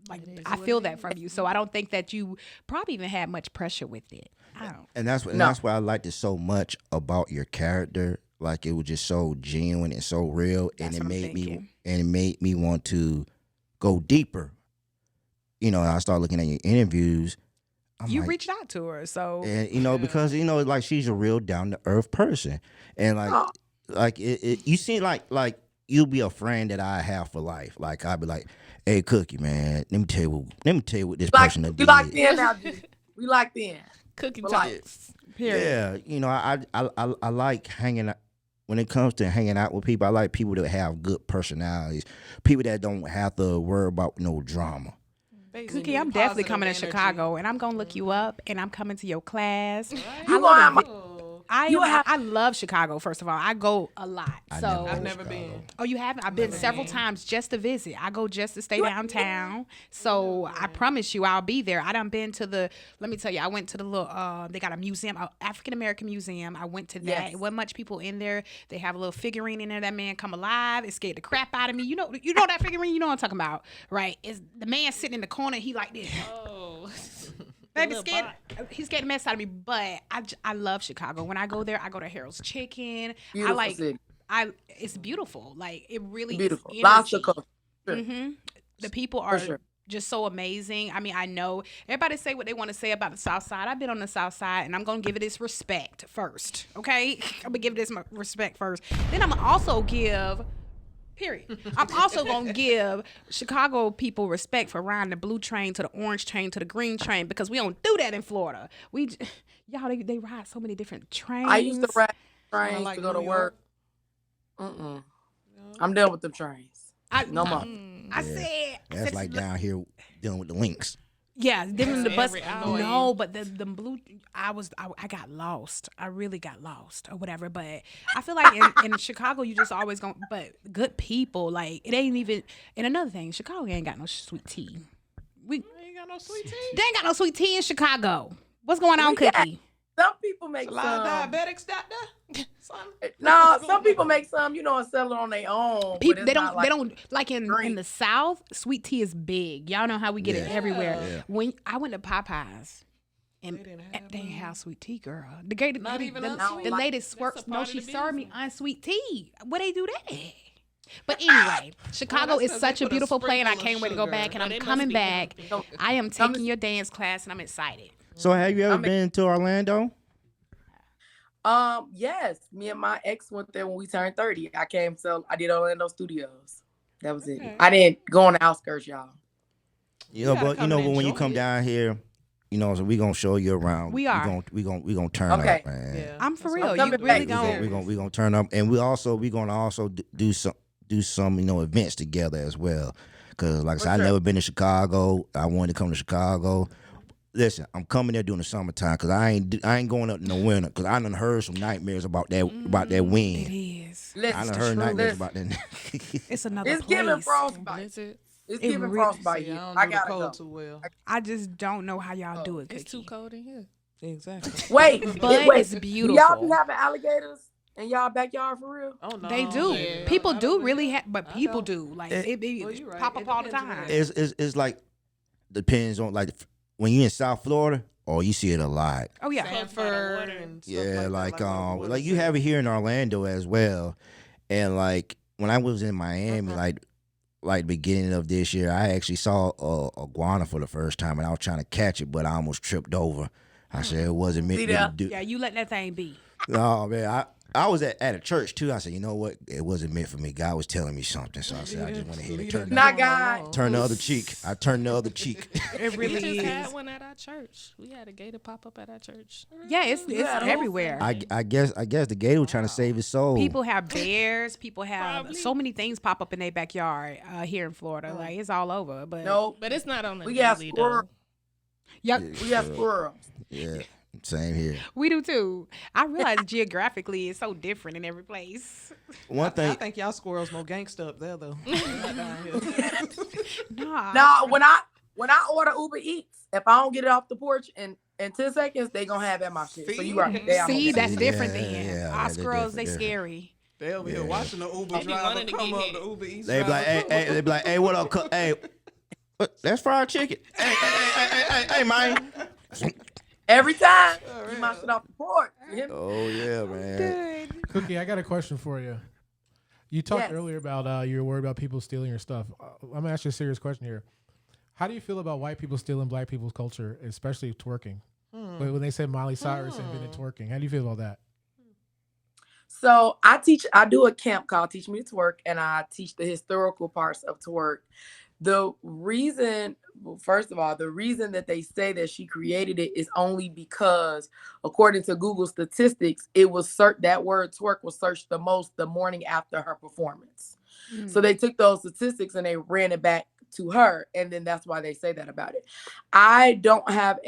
like I feel that from you. So I don't think that you probably even had much pressure with it. I don't. And that's why I liked it so much about your character. Like it was just so genuine and so real, and it made me want to go deeper. I started looking at your interviews. You reached out to her, so and because like she's a real down to earth person, and like you seem like you'll be a friend that I have for life. Like I'd be like, hey Cookie, man, let me tell you what this person did. We like Ben now, dude. We like Ben. Cookie talks. Yeah, I like hanging out. When it comes to hanging out with people, I like people that have good personalities, people that don't have to worry about no drama. Cookie, I'm definitely coming to Chicago, and I'm gonna look you up, and I'm coming to your class. Right. I love Chicago. First of all, I go a lot. I've never been. Oh, you haven't? I've been several times just to visit. I go just to stay downtown. So I promise you, I'll be there. I done been to let me tell you, I went to the little, they got a museum, African American museum. I went to that. Yes. It wasn't much people in there. They have a little figurine in there. That man come alive. It scared the crap out of me. You know that figurine? You know what I'm talking about, right? It's the man sitting in the corner. He like this. Oh. Baby scared. He scared the mess out of me, but I love Chicago. When I go there, I go to Harold's Chicken. Beautiful city. It's beautiful. Like it really beautiful. Is Lots of culture. Mm-hmm. The people are just so amazing. I mean, I know everybody say what they want to say about the South Side. I've been on the South Side, and I'm gonna give it its respect first. Okay, I'm gonna give it its respect first. Then I'm gonna also give. Period. I'm also going to give Chicago people respect for riding the blue train to the orange train to the green train because we don't do that in Florida. They ride so many different trains. I used to ride trains to go to work. I'm done with them trains. No more. That's like down here dealing with the links. Yeah, them the bus. No, but the blue. I got lost. I really got lost or whatever. But I feel like in Chicago, you just always going. But good people, like it ain't even. And another thing, Chicago ain't got no sweet tea. Ain't got no sweet tea. They ain't got no sweet tea in Chicago. What's going on, Cookie? Some people make A lot some. of diabetics out there. No, some people make some, and sell it on their own. People, but it's not they don't like in drink. the South. Sweet tea is big. Y'all know how we get it everywhere. Yeah. When I went to Popeyes, and They didn't they have have sweet tea, girl. The gator, Not even the unsweet? lady That's swerved. a No, part of she the served me business. unsweet tea. Where they do that? But anyway, Chicago that's is 'cause such they a put a beautiful place, and I sprinkle of can't wait to go sugar. back. And No, I'm they must coming be back. healthy. I am taking your dance class, and I'm excited. So have you ever been to Orlando? Yes, me and my ex went there when we turned 30. I did Orlando Studios. That was it. Okay. I didn't go on the outskirts, y'all. You know, gotta but come and when you enjoy come it. down here, so we gonna show you around. We are. We gonna turn Okay. up, man. Yeah. I'm for That's real. what You I'm really coming back. going? We gonna turn up, and we gonna also do some events together as well. Cause like I said, I sure. never been to Chicago. I wanted to come to Chicago. Listen, I'm coming there during the summertime because I ain't going up in the winter because I done heard some nightmares about that It wind. is. Listen, I done heard nightmares listen. about that. It's another It's place. giving frostbite. Blizzard. It's It giving really- frostbite See, here. I I don't do the gotta cold go. too well. I just don't know how y'all do it. It's too Cookie. cold in here. Exactly. Wait, But wait. it's Do beautiful. y'all be having alligators in y'all backyard for real? Oh no. They do. Yeah. People I do don't really think- have, but I people don't. do. Like It- it Well, you're right. pop It up all the depends time. where it's like depends on like when you in South Florida or you see it a lot. Oh yeah. Sanford and stuff Yeah, like that, what like is you it? have it here in Orlando as well. And like when I was in Miami, like beginning of this year, I actually saw a iguana for the first time, and I was trying to catch it, but I almost tripped over. I said it wasn't meant See to that? do. Yeah, you let that thing be. No, man, I was at a church too. I said, you know what? It wasn't meant for me. God was telling me something, so I said I just went ahead and Leave turn that Not going God. alone. turn the other cheek. I turned the other cheek. It We really just had is. one at our church. We had a gator pop up at our church. Yeah, it's Yeah, the whole everywhere. I guess the gator was trying to save his soul. People have bears. People have Probably. so many things pop up in their backyard here in Florida. Like it's all over. But No, But it's not on the we got daily, squirrels. yeah, We got squirrels. Yeah, same here. we do too. I realize geographically it's so different in every place. One I thing, think y'all squirrels more gangsta up there though. Not down here. Nah. No, when I order Uber Eats, if I don't get it off the porch in 10 seconds, they gonna have it at my shit. So you right. They See, almost- that's Yeah, different yeah, then. yeah, Our they're squirrels, they different. scary. They over here watching the Uber They be driver wanting to come get up hit. the Uber Eats. they be like, they be like, hey, what up, hey, what, that's fried chicken. Hey, man. Every time you my shit off the porch. You hear me? Oh yeah, man. Cookie, I got a question for you. You talked Yes. earlier about you were worried about people stealing your stuff. I'm gonna ask you a serious question here. How do you feel about white people stealing black people's culture, especially twerking? When they say Miley Cyrus invented twerking, how do you feel about that? So I do a camp called Teach Me to Twerk, and I teach the historical parts of twerk. The reason, first of all, the reason that they say that she created it is only because, according to Google statistics, it was that word twerk was searched the most the morning after her performance. So they took those statistics and they ran it back to her, and then that's why they say that about it. I don't have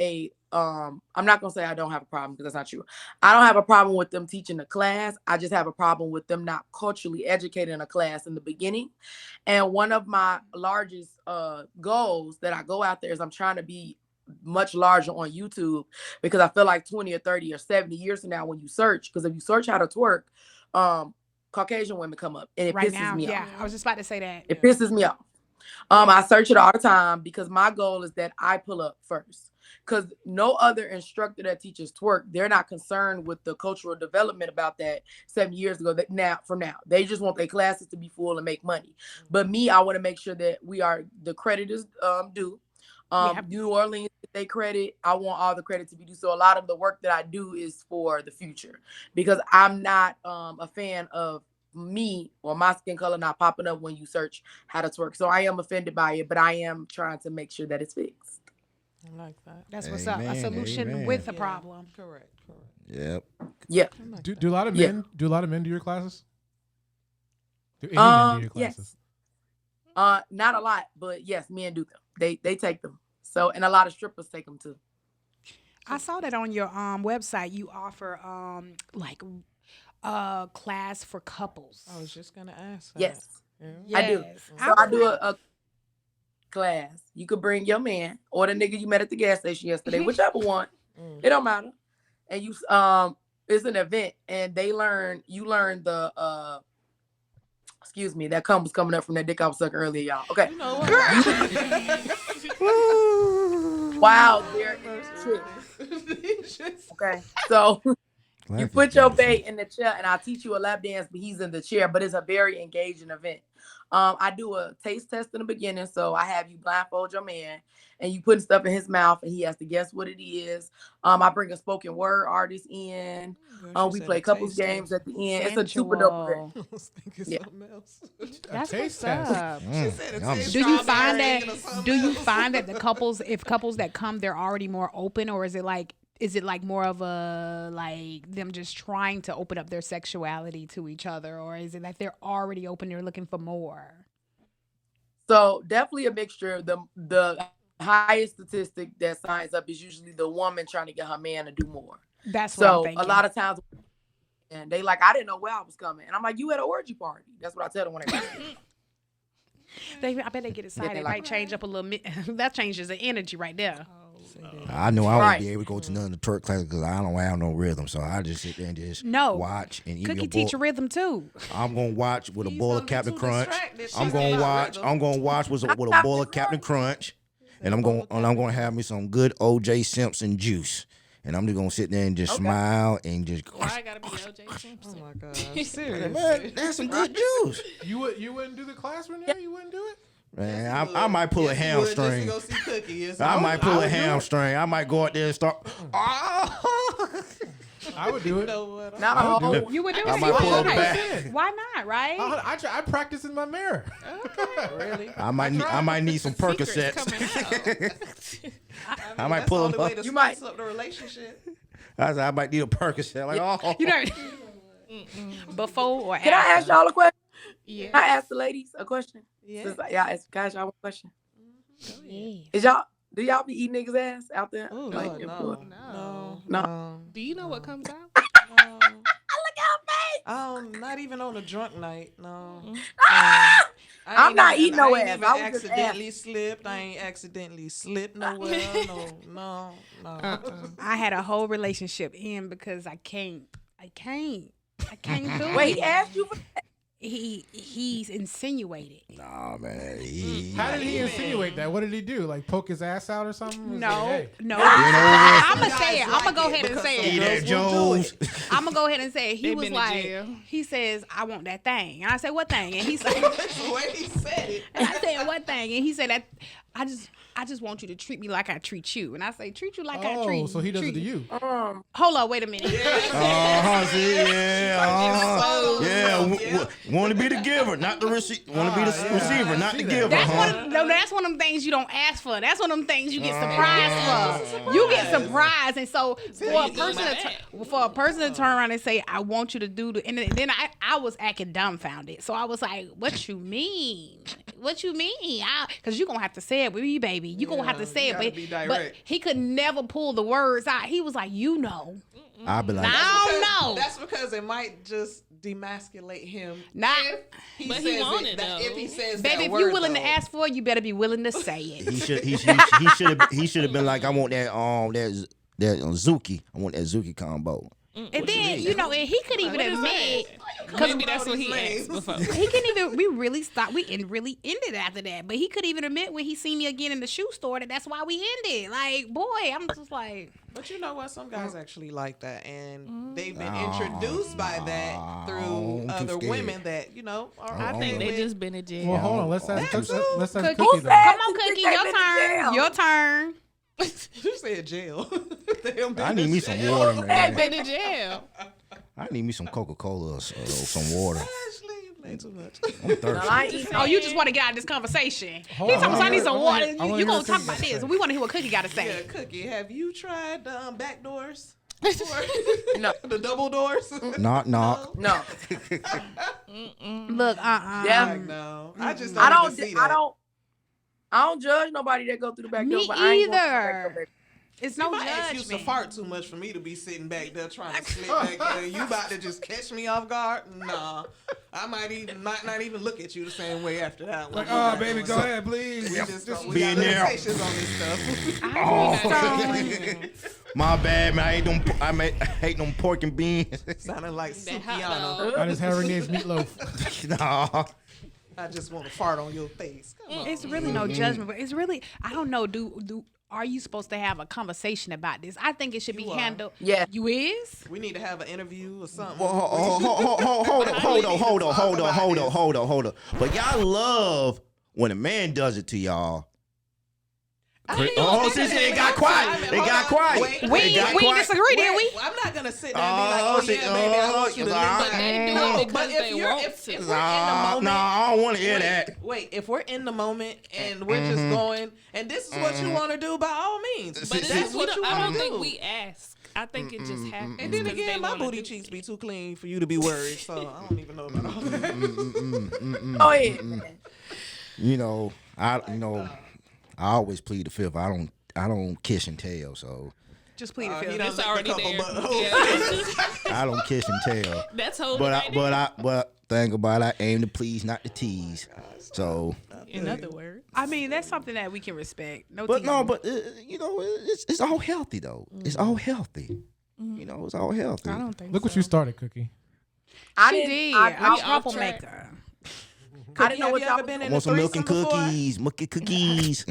I'm not gonna say I don't have a problem because that's not true. I don't have a problem with them teaching the class. I just have a problem with them not culturally educating a class in the beginning. And one of my largest goals that I go out there is I'm trying to be much larger on YouTube, because I feel like 20 or 30 or 70 years from now when you search, because if you search how to twerk, Caucasian women come up and it Right pisses now, me yeah. off. I was just about to say that. It pisses me off. I search it all the time because my goal is that I pull up first. Because no other instructor that teaches twerk, they're not concerned with the cultural development about that 7 years ago. From now, they just want their classes to be full and make money. But me, I want to make sure that the credit is due. New Orleans, they credit. I want all the credit to be due. So a lot of the work that I do is for the future, because I'm not a fan of me or my skin color not popping up when you search how to twerk. So I am offended by it, but I am trying to make sure that it's fixed. I like that. That's what's up. A Amen, solution amen. with a problem. Correct. Yep. Yeah. I like Do that. a lot of Yeah. men do your classes? Do any men do your classes? Yes. Not a lot, but yes, men do them. They take them. So, and a lot of strippers take them too. I saw that on your website. You offer like class for couples. I was just gonna ask. That. Yes. Yeah. I do. Yes. So I do a class. You could bring your man or the nigga you met at the gas station yesterday, whichever one. It don't matter. and you it's an event, and you learn the excuse me, that cum was coming up from that dick I was sucking earlier, y'all. Okay. You know what? Wow, there is shit. Okay, so you put your bait in the chair, and I'll teach you a lap dance, but he's in the chair. But it's a very engaging event. I do a taste test in the beginning, so I have you blindfold your man, and you put stuff in his mouth, and he has to guess what it is. I bring a spoken word artist in. We play couples games at the end. It's a super dope event. I was thinking something else. That's taste what's up. She said a taste Do you strawberry find or that? something Do you else. find that the couples that come, they're already more open, or is it like more of a like them just trying to open up their sexuality to each other, or is it like they're already open, they're looking for more? So definitely a mixture. The highest statistic that signs up is usually the woman trying to get her man to do more. That's what I'm So thinking. a lot of times, and they like, I didn't know where I was coming, and I'm like, you at an orgy party. That's what I tell them when they come. I bet they get excited. like- Might change up a little. That changes the energy right there. I know I won't Right. be able to go to none of the twerk classes because I don't have no rhythm. So I just sit there and just watch and eat Cookie your teach a rhythm too. I'm gonna watch with a He's bowl gonna of be Captain too Crunch. distracted. I'm She's gonna not watch. rhythm. I'm gonna watch with a bowl of Captain Crunch, and I'm gonna have me some good O.J. Simpson juice, and I'm just gonna sit there and just smile and just. Why I gotta be OJ Oh Simpson? my God. Serious. Man, that's some good juice. You wouldn't do the class, Renai? You wouldn't do it? Man, I might pull a hamstring. Just to go see Cookie. Yes, I might pull a would do it. hamstring. I might go out there and start. I would do You it. know what? Not a I would do whole. it. You would do it. I might pull it back. Why not? Right? I practice in my mirror. Really? I might need some Percocets. I might That's pull the them only up. way to You might- spice up the relationship. I said I might need a Percocet. Like, oh, You know, before or Can I after? ask y'all a question? Yeah. Can I ask the ladies a question? Yeah. Since y'all ask, can I ask y'all one question? Yeah. Do y'all be eating niggas' ass out there? Oh, Like, Lord, in no. Florida? No. Do you know what comes out? Not even on a drunk night. No. I'm not eating no ass. I ain't I even was just accidentally slipped. I ain't accidentally slipped nowhere. No. I had a whole relationship in because I can't do it. Wait, he asked you for He's insinuated. nah, man. How did he insinuate that? What did he do? Like poke his ass out or something? Was No, like, hey. no. You know, I'm gonna say it. I'm gonna go ahead and say Eat it. that Jones. I'm gonna go ahead and say it. He They was been in like, jail. he says, "I want that thing," and I said, "What thing?" And he said, That's the way he said it. and I said, "What thing?" And he said, "That I just want you to treat me like I treat you." And I say, "Treat you like I treat." Oh, so he does it to you. Hold on, wait a minute. See, yeah. Want to be the giver, not the receiver. Want to be the receiver, not the giver. That's one of them things you don't ask for. That's one of them things you get surprised for. You get surprised, and so for a person to turn around and say, "I want you to do," and then I was acting dumbfounded. So I was like, "What you mean? What you mean?" Because you gonna have to say it with me, baby. You gonna have to say you it, gotta but, be but direct. he could never pull the words out. He was like, "You know." I'll be like, I don't know. That's because it might just demasculate him. Nah. But he want it, though. If he says Baby, that if word, you're willing though. to ask for it, you better be willing to say it. he should have been like, I want that Zuki. I want that Zuki combo. And then, and he could even admit, Maybe that's what he asked before. he couldn't even, we really ended after that. But he could even admit when he seen me again in the shoe store that's why we ended. Like, boy, I'm just like. But you know what? Some guys actually like that, and they've been introduced by that through I'm too other scared. women that are. I think they with- just been in jail. Well, hold on. Let's ask Cookie. Cookie Cookie. then. Come on, Cookie, your turn. Your turn. You said jail. I need me some water, They man. been in jail. I need me some Coca-Cola or some water. Ashley, you play too much. I'm thirsty. I ain't eating Oh, you just want to get out of this conversation. Hold He on, talking about I need some water. I wanna You hear gonna what talk Cookie about got to this? say. We want to hear what Cookie got to say. Yeah, Cookie, have you tried back doors? No. The double doors? Knock, knock. No. Look, Yeah. Like, no. I just I don't don't. even see I that. don't. I don't judge nobody that go through the back Me door. But I ain't going through the either. back door, baby. It's no My ex used to judgment. fart too much for me to be sitting back there trying to slip back there. And you about to just catch me off guard? Nah. I might not even look at you the same way after that one. Like, oh, baby, go ahead, please. We just we be got in there. limitations on this stuff. My bad, man. I hate them pork and beans. Sounding like That hot Sukiano. dog. I just had Renee's meatloaf. Nah. I just want to fart on your face. Come on. It's really no judgment, but it's really I don't know. Are you supposed to have a conversation about this? I think it should be You are. handled. Yeah. You is? We need to have an interview or something. Hold on. But y'all love when a man does it to y'all. Oh, since it got quiet. It got quiet. We disagree, did we? I'm not gonna sit there and be like, oh yeah, baby, I want you to live But they do No, it because but they want to. if we're in the moment, No, I don't want to hear that. Wait, if we're in the moment and we're just going, and this is what you want to do, by all means. But But this that's is what you I want don't to think do. we ask. I think it just happens. And then 'cause again, they my wanna booty do cheeks be too clean for you to be worried, so I don't even know about all that. Go ahead, man. You know, I always plead the fifth. I don't kiss and tell, so Just plead the He fifth. done It's licked a already couple there. buttholes. Yeah. I don't kiss and tell. That's holding right But think about it, I aim to please, not to tease. So, in other words. I mean, that's something that we can respect. but teasing. it's all healthy though. It's all healthy. You know, it's all healthy. I don't think Look so. what you started, Cookie. She did. I I'm a off troublemaker. I didn't know what Have you y'all ever been I in a want some milk threesome and before? cookies, milky cookies.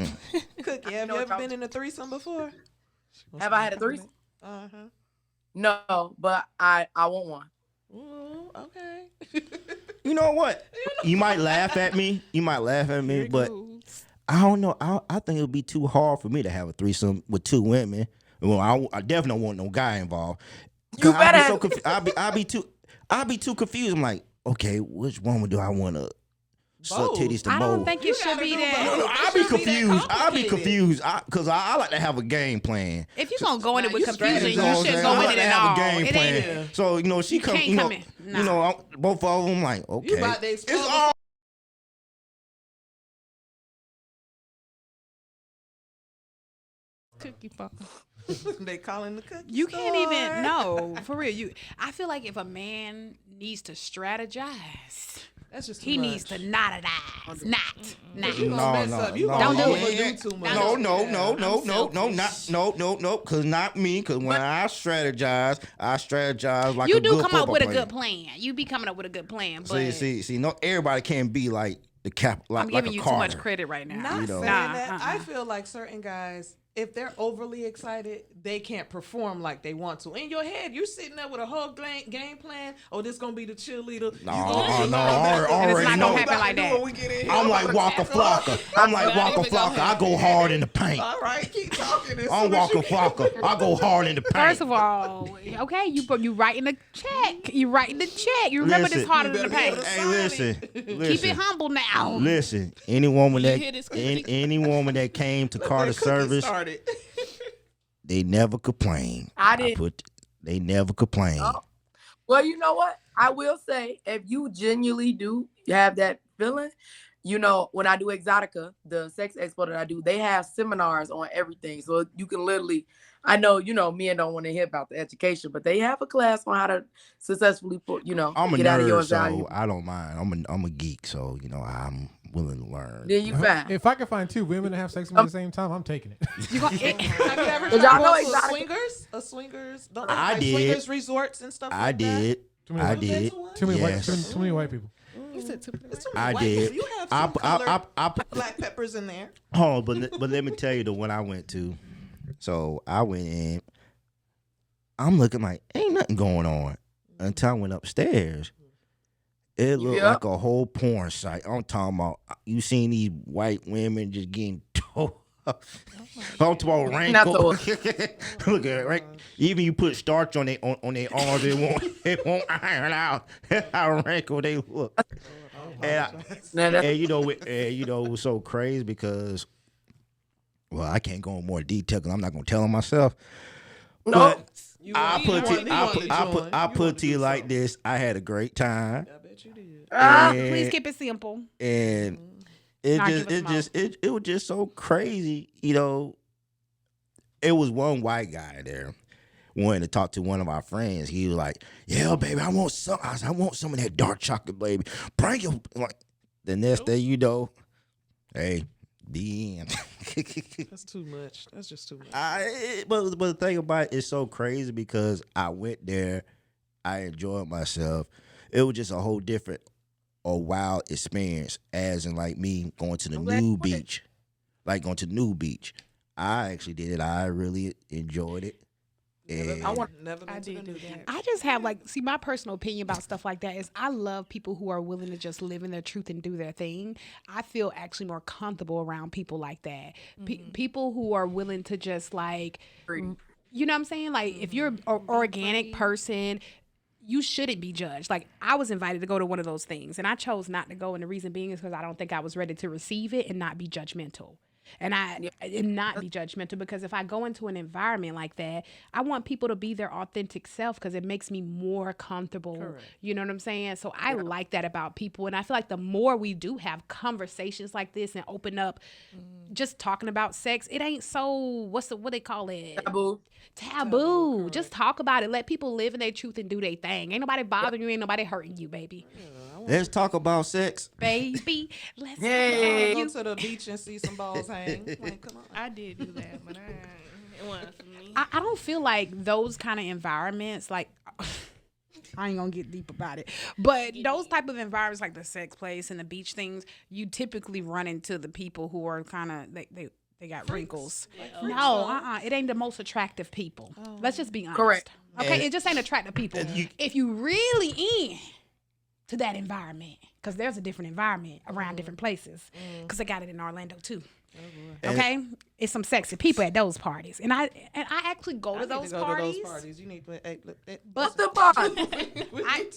Cookie, have you ever been in a threesome before? Have I had a threesome? Uh-huh. No, but I want one. Ooh, okay. You know what? You might laugh at me. But I don't know. I think it would be too hard for me to have a threesome with two women. Well, I definitely don't want no guy involved. You better I'll be so I'll be too confused. I'm like, okay, which woman do I want to suck Both. titties to I don't both? think it should be that. No, I'll be confused. Because I like to have a game plan. If you're going to go in it with you confusion, You know you what I'm shouldn't saying? go I in like it to at have all. a game It plan. ain't. So she come. can't You know, come in. Nah. both of them like okay. You about to explode. It's all Cookie pop. They calling the cookie You can't store. even no for real. I feel like if a man needs to strategize, That's just too he much. needs to not. You gonna mess up. You no, gonna Don't do overdo too much. No, cause not me. Cause when I strategize like You a do good come up football with a player. good plan. You be coming up with a good plan, but See, no, everybody can't be like the cap. Like, I'm giving like a you Carter. too much credit right now. Not You know. saying Nah, that. I feel like certain guys, if they're overly excited, they can't perform like they want to. In your head, you're sitting there with a whole game plan. Oh, this gonna be the cheerleader. No, And it's already not know. gonna happen like that. I'm like Walker Flocka. I go hard in the paint. All right, keep talking. I'm Walker Flocka. I go hard in the paint. First of all, okay, you writing the check. You writing the check. You remember this Listen. harder You than the better be paint. able to Hey, Keep listen. it humble now. Listen, any woman You hear this, Cookie? any woman that came to Carter service, Started. they never complain. I didn't. They never complain. Oh. Well, you know what? I will say, if you genuinely do have that feeling, you know, when I do Exotica, the sex expo that I do, they have seminars on everything. So you can literally, I know, you know, men don't want to hear about the education, but they have a class on how to successfully put, you know, I'm a get out of your nerd, anxiety. so I don't mind. I'm a geek, so you know I'm willing to learn. Then you fine. If I can find two women to have sex with at the same time, I'm taking it. Have you ever Did tried y'all know going to Exotica? a swingers? Don't I like did. Swingers resorts and stuff I like did. Too many I white- did. Too many Yes. white. Too many white people. You said too that? Too I many white did. people. You have I some colored put black peppers in there. Hold on, but let me tell you the one I went to. So I went in. I'm looking like ain't nothing going on until I went upstairs. It looked Yeah. like a whole porn site. I'm talking about you seen these white women just getting towed up. I'm talking about Not wrinkle. Look at it, right? Even you put starch on their arms, it won't iron out. That's how wrinkled they look. And you know, it was so crazy because, well, I can't go in more detail because I'm not gonna tell them myself. But I put to you like this. I had a great time, I bet you did. Please keep it simple. and Not give us it was just so crazy, you know. it was one white guy there wanted to talk to one of our friends. He was like, "Yeah, baby, I want some. I want some of that dark chocolate, baby. Bring your like." The next day, you know, hey, the end. That's too much. That's just too much. But the thing about it is so crazy because I went there, I enjoyed myself. It was just a whole different or wild experience, as in like me going to the new beach, like going to the new beach. I actually did it. I really enjoyed it. Never been to the new beach. I just have my personal opinion about stuff like that is I love people who are willing to just live in their truth and do their thing. I feel actually more comfortable around people like that. People who are willing to just like, you know what I'm saying? Like if you're an organic person, you shouldn't be judged. Like I was invited to go to one of those things and I chose not to go. And the reason being is because I don't think I was ready to receive it and not be judgmental. And not be judgmental, because if I go into an environment like that, I want people to be their authentic self because it makes me more comfortable. Correct. You know what I'm saying? So I like that about people. And I feel like the more we do have conversations like this and open up, just talking about sex, it ain't so, what they call it? Taboo. Just talk about it. Let people live in their truth and do their thing. Ain't nobody bothering you. Ain't nobody hurting you, baby. Let's talk about sex. Baby, let's go to the beach and see some balls hang. Like, come on. I did do that, but it wasn't for me. I don't feel like those kind of environments, like, I ain't gonna get deep about it, but those type of environments like the sex place and the beach things, you typically run into the people who are kind of, they got wrinkles. No, it ain't the most attractive people. Let's just be honest. Correct. Okay, it just ain't attractive people. If you really in to that environment, because there's a different environment around different places, because I got it in Orlando too. Okay, it's some sexy people at those parties, and I actually go to those parties. You need to But the bar.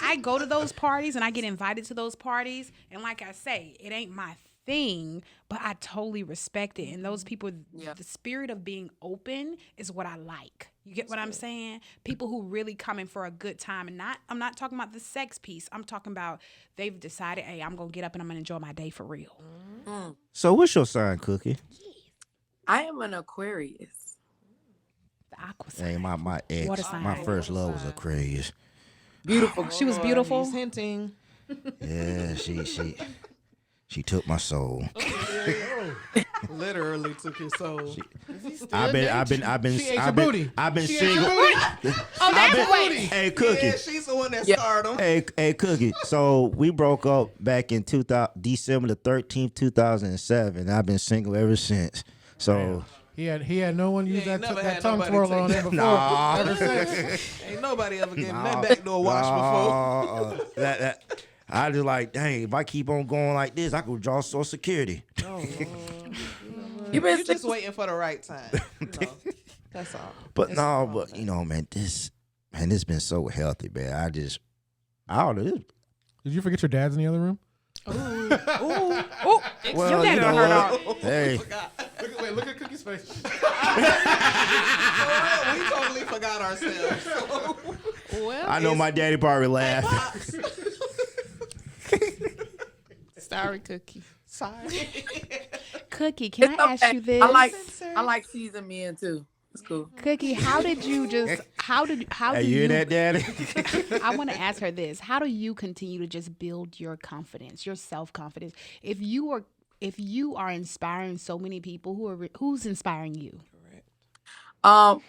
I go to those parties and I get invited to those parties, and like I say, it ain't my thing, but I totally respect it. And those people, the spirit of being open is what I like. You get what I'm saying? People who really come in for a good time, and I'm not talking about the sex piece. I'm talking about they've decided, hey, I'm gonna get up and I'm gonna enjoy my day for real. So what's your sign, Cookie? I am an Aquarius. The aqua sign. Hey, my ex, Water sign. my first love was Aquarius. Beautiful. She was beautiful. He's hinting. Yeah, she took my soul. Literally took his soul. I've been single. Hey, Cookie. Yeah, she's the one that started him. Hey, Cookie. So we broke up back in December the 13th, 2007. I've been single ever since. So he had no one use that tongue nobody twirler on him before. Ever since. Ain't nobody ever getting that backdoor wash before. I just like, dang, if I keep on going like this, I could draw Social Security. You're just waiting for the right time. That's all. But you know, man, this been so healthy, man. I don't know. Did you forget your dad's in the other room? Well, Well, you know what? Hey. Look at Cookie's face. We totally forgot ourselves. Well, I know my daddy probably laughed. sorry, Cookie. Sorry. Cookie, can I ask you this? I like seasoned men too. It's cool. Cookie, how did you Hey, you hear that, Daddy? I want to ask her this. How do you continue to just build your confidence, your self-confidence? If you are inspiring so many people, who's inspiring you?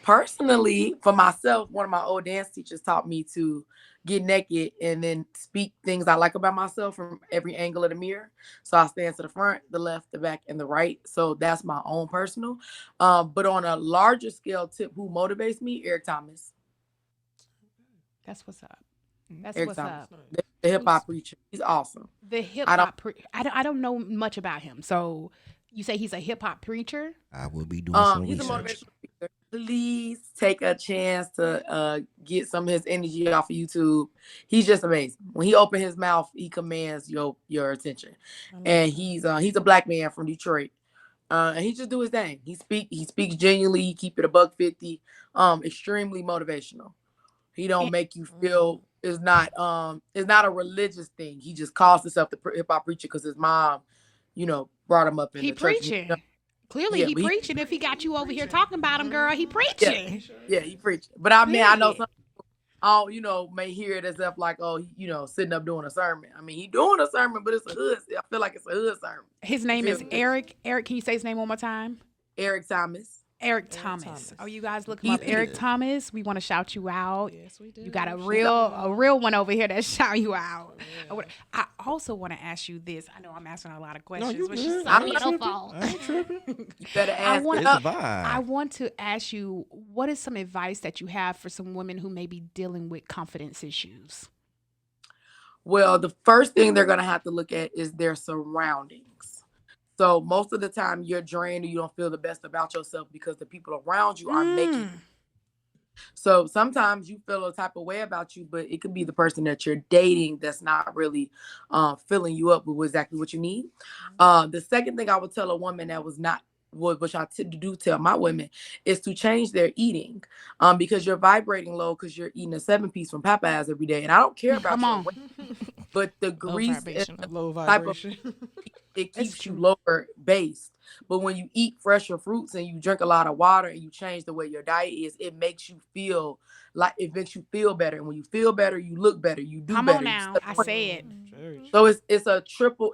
Personally, for myself, one of my old dance teachers taught me to get naked and then speak things I like about myself from every angle of the mirror. So I stand to the front, the left, the back, and the right. So that's my own personal. But on a larger scale tip, who motivates me? Eric Thomas. That's what's up. Eric Thomas, the hip hop preacher. He's awesome. The hip hop I don't know much about him. So you say he's a hip hop preacher? I will be doing some he's research. a motivational speaker. Please take a chance to get some of his energy off of YouTube. He's just amazing. When he opens his mouth, he commands your attention. And he's a black man from Detroit. And he just do his thing. He speaks genuinely. He keep it $1.50. Extremely motivational. He don't make you feel it's not a religious thing. He just calls himself the hip hop preacher because his mom, brought him up in the church. Preaching. Clearly, he preaching. If he got you over here talking about him, girl, he preaching. Yeah, he preaching. But I mean, I know some people, may hear it as if like, sitting up doing a sermon. I mean, he doing a sermon, but it's a hood. I feel like it's a hood sermon. His name is Eric. Eric, can you say his name one more time? Eric Thomas. Eric Thomas. Oh, you guys look him up. Eric Thomas. We want to shout you out. Yes, we do. You got a real one over here that shout you out. Yeah. I also want to ask you this. I know I'm asking a lot of questions. No, I'm not I ain't tripping. Better ask. I want to ask you, what is some advice that you have for some women who may be dealing with confidence issues? Well, the first thing they're going to have to look at is their surroundings. So most of the time you're drained or you don't feel the best about yourself because the people around you aren't making you. So sometimes you feel a type of way about you, but it could be the person that you're dating that's not really filling you up with exactly what you need. The second thing I would tell a woman that was not, which I do tell my women, is to change their eating because you're vibrating low because you're eating a 7-piece from Popeyes every day. And I don't care about your weight, but the grease low vibration. It keeps you lower based. But when you eat fresher fruits and you drink a lot of water and you change the way your diet is, it makes you feel like, it makes you feel better. And when you feel better, you look better, you do better. Come on now, I say it. So it's a trickle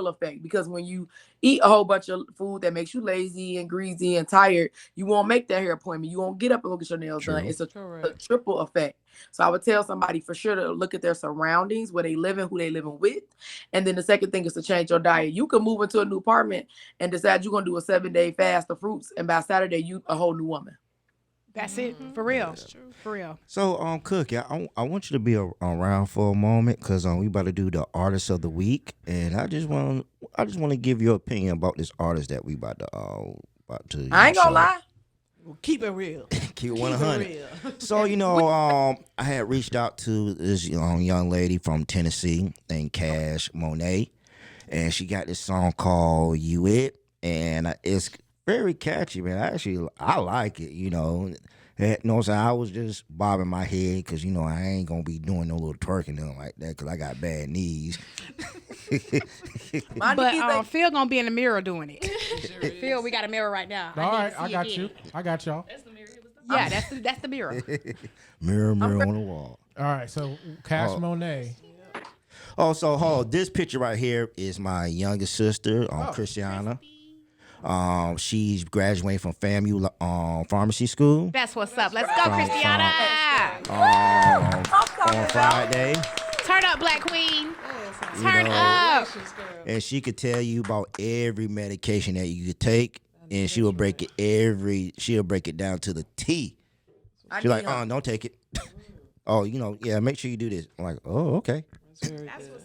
effect, because when you eat a whole bunch of food that makes you lazy and greasy and tired, you won't make that hair appointment. You won't get up and go get your nails done. It's a triple effect. So I would tell somebody for sure to look at their surroundings, where they living, who they living with. And then the second thing is to change your diet. You can move into a new apartment and decide you're going to do a 7-day fast of fruits. And by Saturday, you a whole new woman. That's it. For real. For real. So, Cookie, I want you to be around for a moment, because we about to do the artist of the week, and I just want to give your opinion about this artist that we about to. I ain't gonna lie. Keep it real. Keep it 100. So, I had reached out to this young lady from Tennessee named Cash Monet, and she got this song called "You It," and it's very catchy, man. I like it, So I was just bobbing my head because, I ain't going to be doing no little twerking nothing like that because I got bad knees. But Phil going to be in the mirror doing it. Phil, we got a mirror right now. All right, I got you. I got y'all. That's the mirror. Yeah, that's the mirror. mirror on the wall. All right, so Cash Monet. Oh, so hold on. This picture right here is my youngest sister, Christiana. She's graduating from FAMU pharmacy school. That's what's up. Let's go, Christiana. On Friday. Turn up, Black Queen. Turn up. And she could tell you about every medication that you could take, and she will break it down to the T. She's like, don't take it. Make sure you do this. I'm like, oh, okay.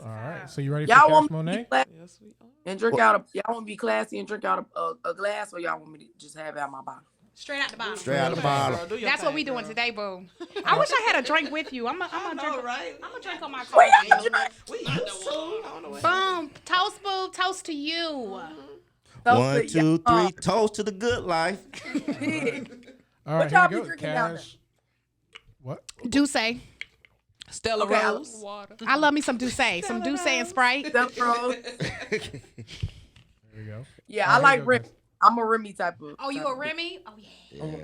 All right, so you ready for Cash Monet? Yes, we are. And drink out y'all want to be classy and drink out a glass, or y'all want me to just have it out my bottle? Straight out the bottle. Straight out the bottle. That's what we doing today, boo. I wish I had a drink with you. I'm gonna drink. Right? I'm gonna drink on my coffee. Boom. Toast, boo. Toast to you. 1, 2, 3. Toast to the good life. All right, here we go. Cash. What? Douce. Stella Rose. Water. I love me some Douce. Some Douce and Sprite. Stella Rose. There we go. Yeah, I like Remy. I'm a Remy type of. Oh, you a Remy? Oh, yeah. Yeah. All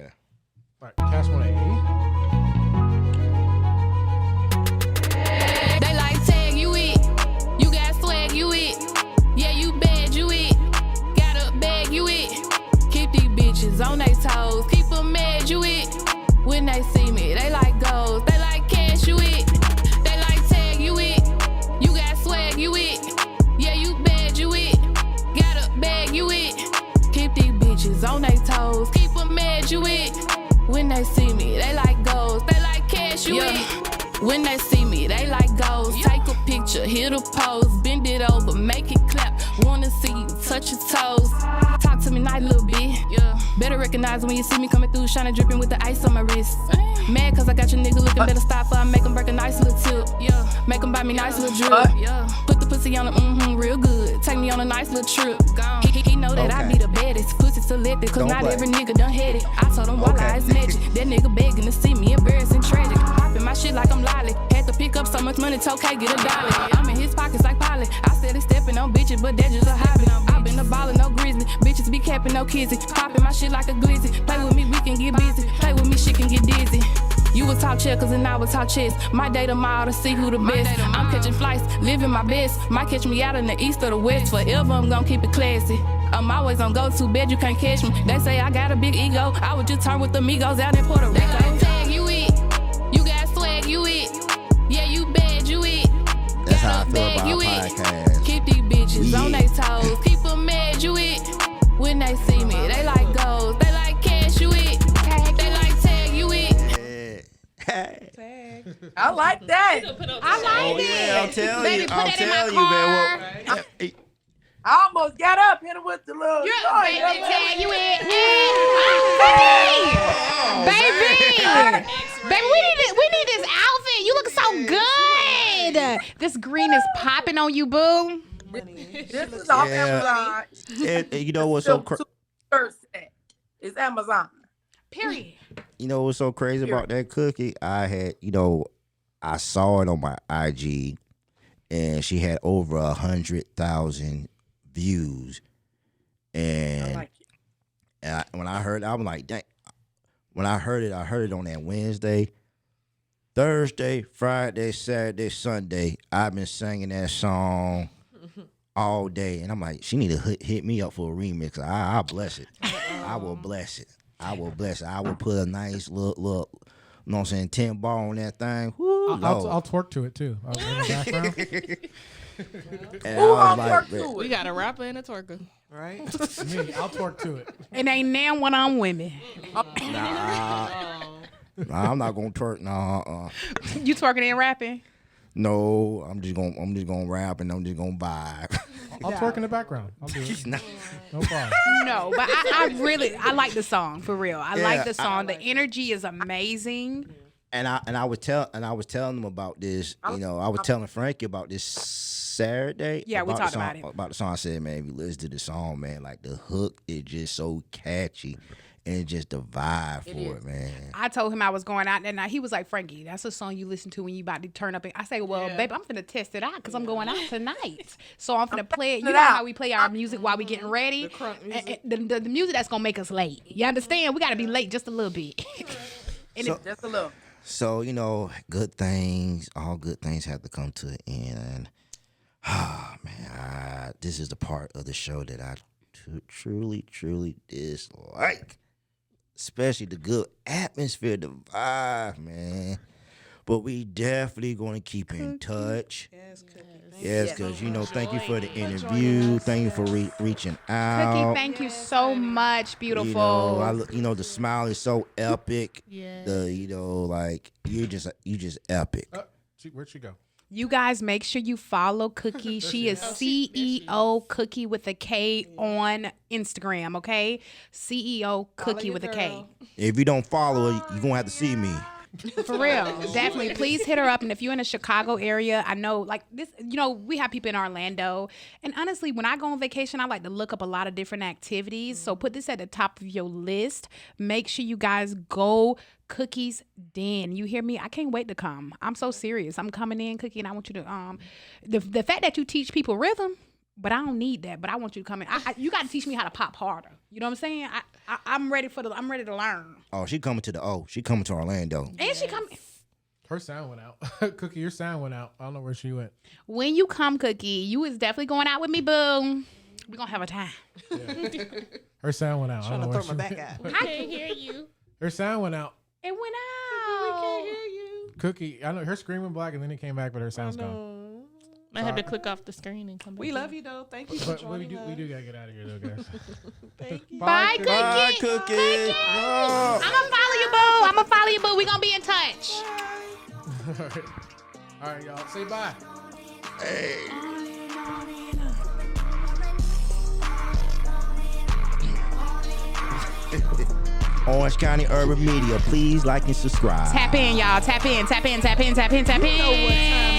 right, Cash Monet. They like tag you it. You got swag you it. Yeah, you bad you it. Got a bag you it. Keep these bitches on their toes. Keep them mad you it. When they see me, they like goals. They like cash you it. They like tag you it. You got swag you it. Yeah, you bad you it. Got a bag you it. Keep these bitches on their toes. Keep them mad you it. When they see me, they like goals. They like cash you it. When they see me, they like goals. Take a picture, hit a pose. Bend it over, make it clap. Wanna see you touch your toes. Talk to me nice little bit. Yeah. Better recognize when you see me coming through, shining, dripping with the ice on my wrist. Mad cause I got your nigga looking better. Stop for I make him break a nice little tip. Yeah. Make him buy me nice little drip. Yeah. Put the pussy on the real good. Take me on a nice little trip. He know that I be the baddest. Pussy selected cause not every nigga done had it. I told him while I is magic. That nigga begging to see me embarrassing tragic. Popping my shit like I'm lolly. Had to pick up so much money, it's okay, get a dollar. I'm in his pockets like Polly. I steady stepping on bitches, but that's just a hobby. I mob in the ball and no grizzly. Bitches be capping, no kizzy. Popping my shit like a glizzy. Play with me, we can get busy. Play with me, shit can get dizzy. You was top checkers and I was top chess. Might date them all to see who the best. I'm catching flights, living my best. Might catch me out in the east or the west. Forever I'm gon' keep it classy. I'm always on go-to bed, you can't catch me. They say I got a big ego. I would just turn with the Migos out in Puerto Rico. They like tag, you it. You got swag, you it. Yeah, you bad, you it. That's how I got feel bag, about you podcasts. it. Keep these bitches Yeah. on their toes. Keep them mad, you it. When they see me, they like goals. They like cash, you it. They like tag, you it. I like that. I like it. Yeah, I'm telling Baby, you, put I'm that in my telling you, man. car. Well, I almost got up, hit him with the little. Baby, joint. tag you in. Baby, we need this outfit. You look so good. This green is popping on you, boo. This is off Yeah. Amazon. you know what's so crazy? It's Amazon. Period. You know what's so crazy about that cookie? I had, I saw it on my IG, and she had over 100,000 views. And I like it. when I heard it, I was like, dang. When I heard it on that Wednesday, Thursday, Friday, Saturday, Sunday. I've been singing that song all day, and I'm like, she need to hit me up for a remix. I'll bless it. I will bless it. I will bless it. I will put a nice little, you know what I'm saying, 10 ball on that thing. Woo, I'll twerk to it too. In the background. And Who I was gonna like, work man, to We it? got a rapper and a twerker. Right? Me, I'll twerk to it. And ain't now one on women. nah, I'm not gonna twerk. Nah, You twerking and rapping? no, I'm just gonna rap and I'm just gonna vibe. I'll twerk in the background. I'll do it. Nah. No problem. No, but I like the song for real. I Yeah, like the song. The energy is amazing. And I was telling them about this. I was telling Frankie about this Saturday. Yeah, we talked about about it. About the song. I said, man, if you listen to the song, man, like the hook is just so catchy, and it's just the vibe for it, man. I told him I was going out that night. He was like, Frankie, that's a song you listen to when you about to turn up. I say, well, baby, I'm finna test it out because I'm going out tonight. So I'm finna play it. You know how we play our music while we getting ready? The music that's gonna make us late. You understand? We gotta be late just a little bit. Just a little. So, good things, all good things have to come to an end. Man, this is the part of the show that I truly, truly dislike. Especially the good atmosphere, the vibe, man. But we definitely going to keep in touch. Yes, Cookie. Yes, because, thank you for the interview. Thank you for reaching out. Cookie, thank you so much, beautiful. The smile is so epic. Yeah. You just epic. Where'd she go? You guys make sure you follow Cookie. She is CEO Cookie with a K on Instagram, okay? CEO Cookie with a K. If you don't follow her, you're going to have to see me. For real. Definitely. Please hit her up. And if you're in the Chicago area, I know like this, we have people in Orlando. And honestly, when I go on vacation, I like to look up a lot of different activities. So put this at the top of your list. Make sure you guys go Cookie's Den. You hear me? I can't wait to come. I'm so serious. I'm coming in, Cookie, and I want you to the fact that you teach people rhythm, but I don't need that. But I want you to come in. You got to teach me how to pop harder. You know what I'm saying? I'm ready to learn. Oh, she coming to Orlando. And she coming. Her sound went out. Cookie, your sound went out. I don't know where she went. When you come, Cookie, you is definitely going out with me, boo. We're going to have a time. Yeah. Her sound went out. I Trying don't to know throw where my she back went. out. I can't hear you. Her sound went out. It went out. Cookie, I know her screen went black and then it came back, but her sound's gone. I had to click off the screen and come back. We love you though. Thank you for But joining us. we do gotta get out of here though, guys. Thank you. Bye, Cookie. Bye, Cookie. Oh. I'm going to follow you, boo. I'm going to follow you, boo. We're going to be in touch. All right, y'all. Say bye. Hey. Orange County Urban Media. Please like and subscribe. Tap in, y'all. Tap in, tap in, tap in, tap in, tap in. You know what time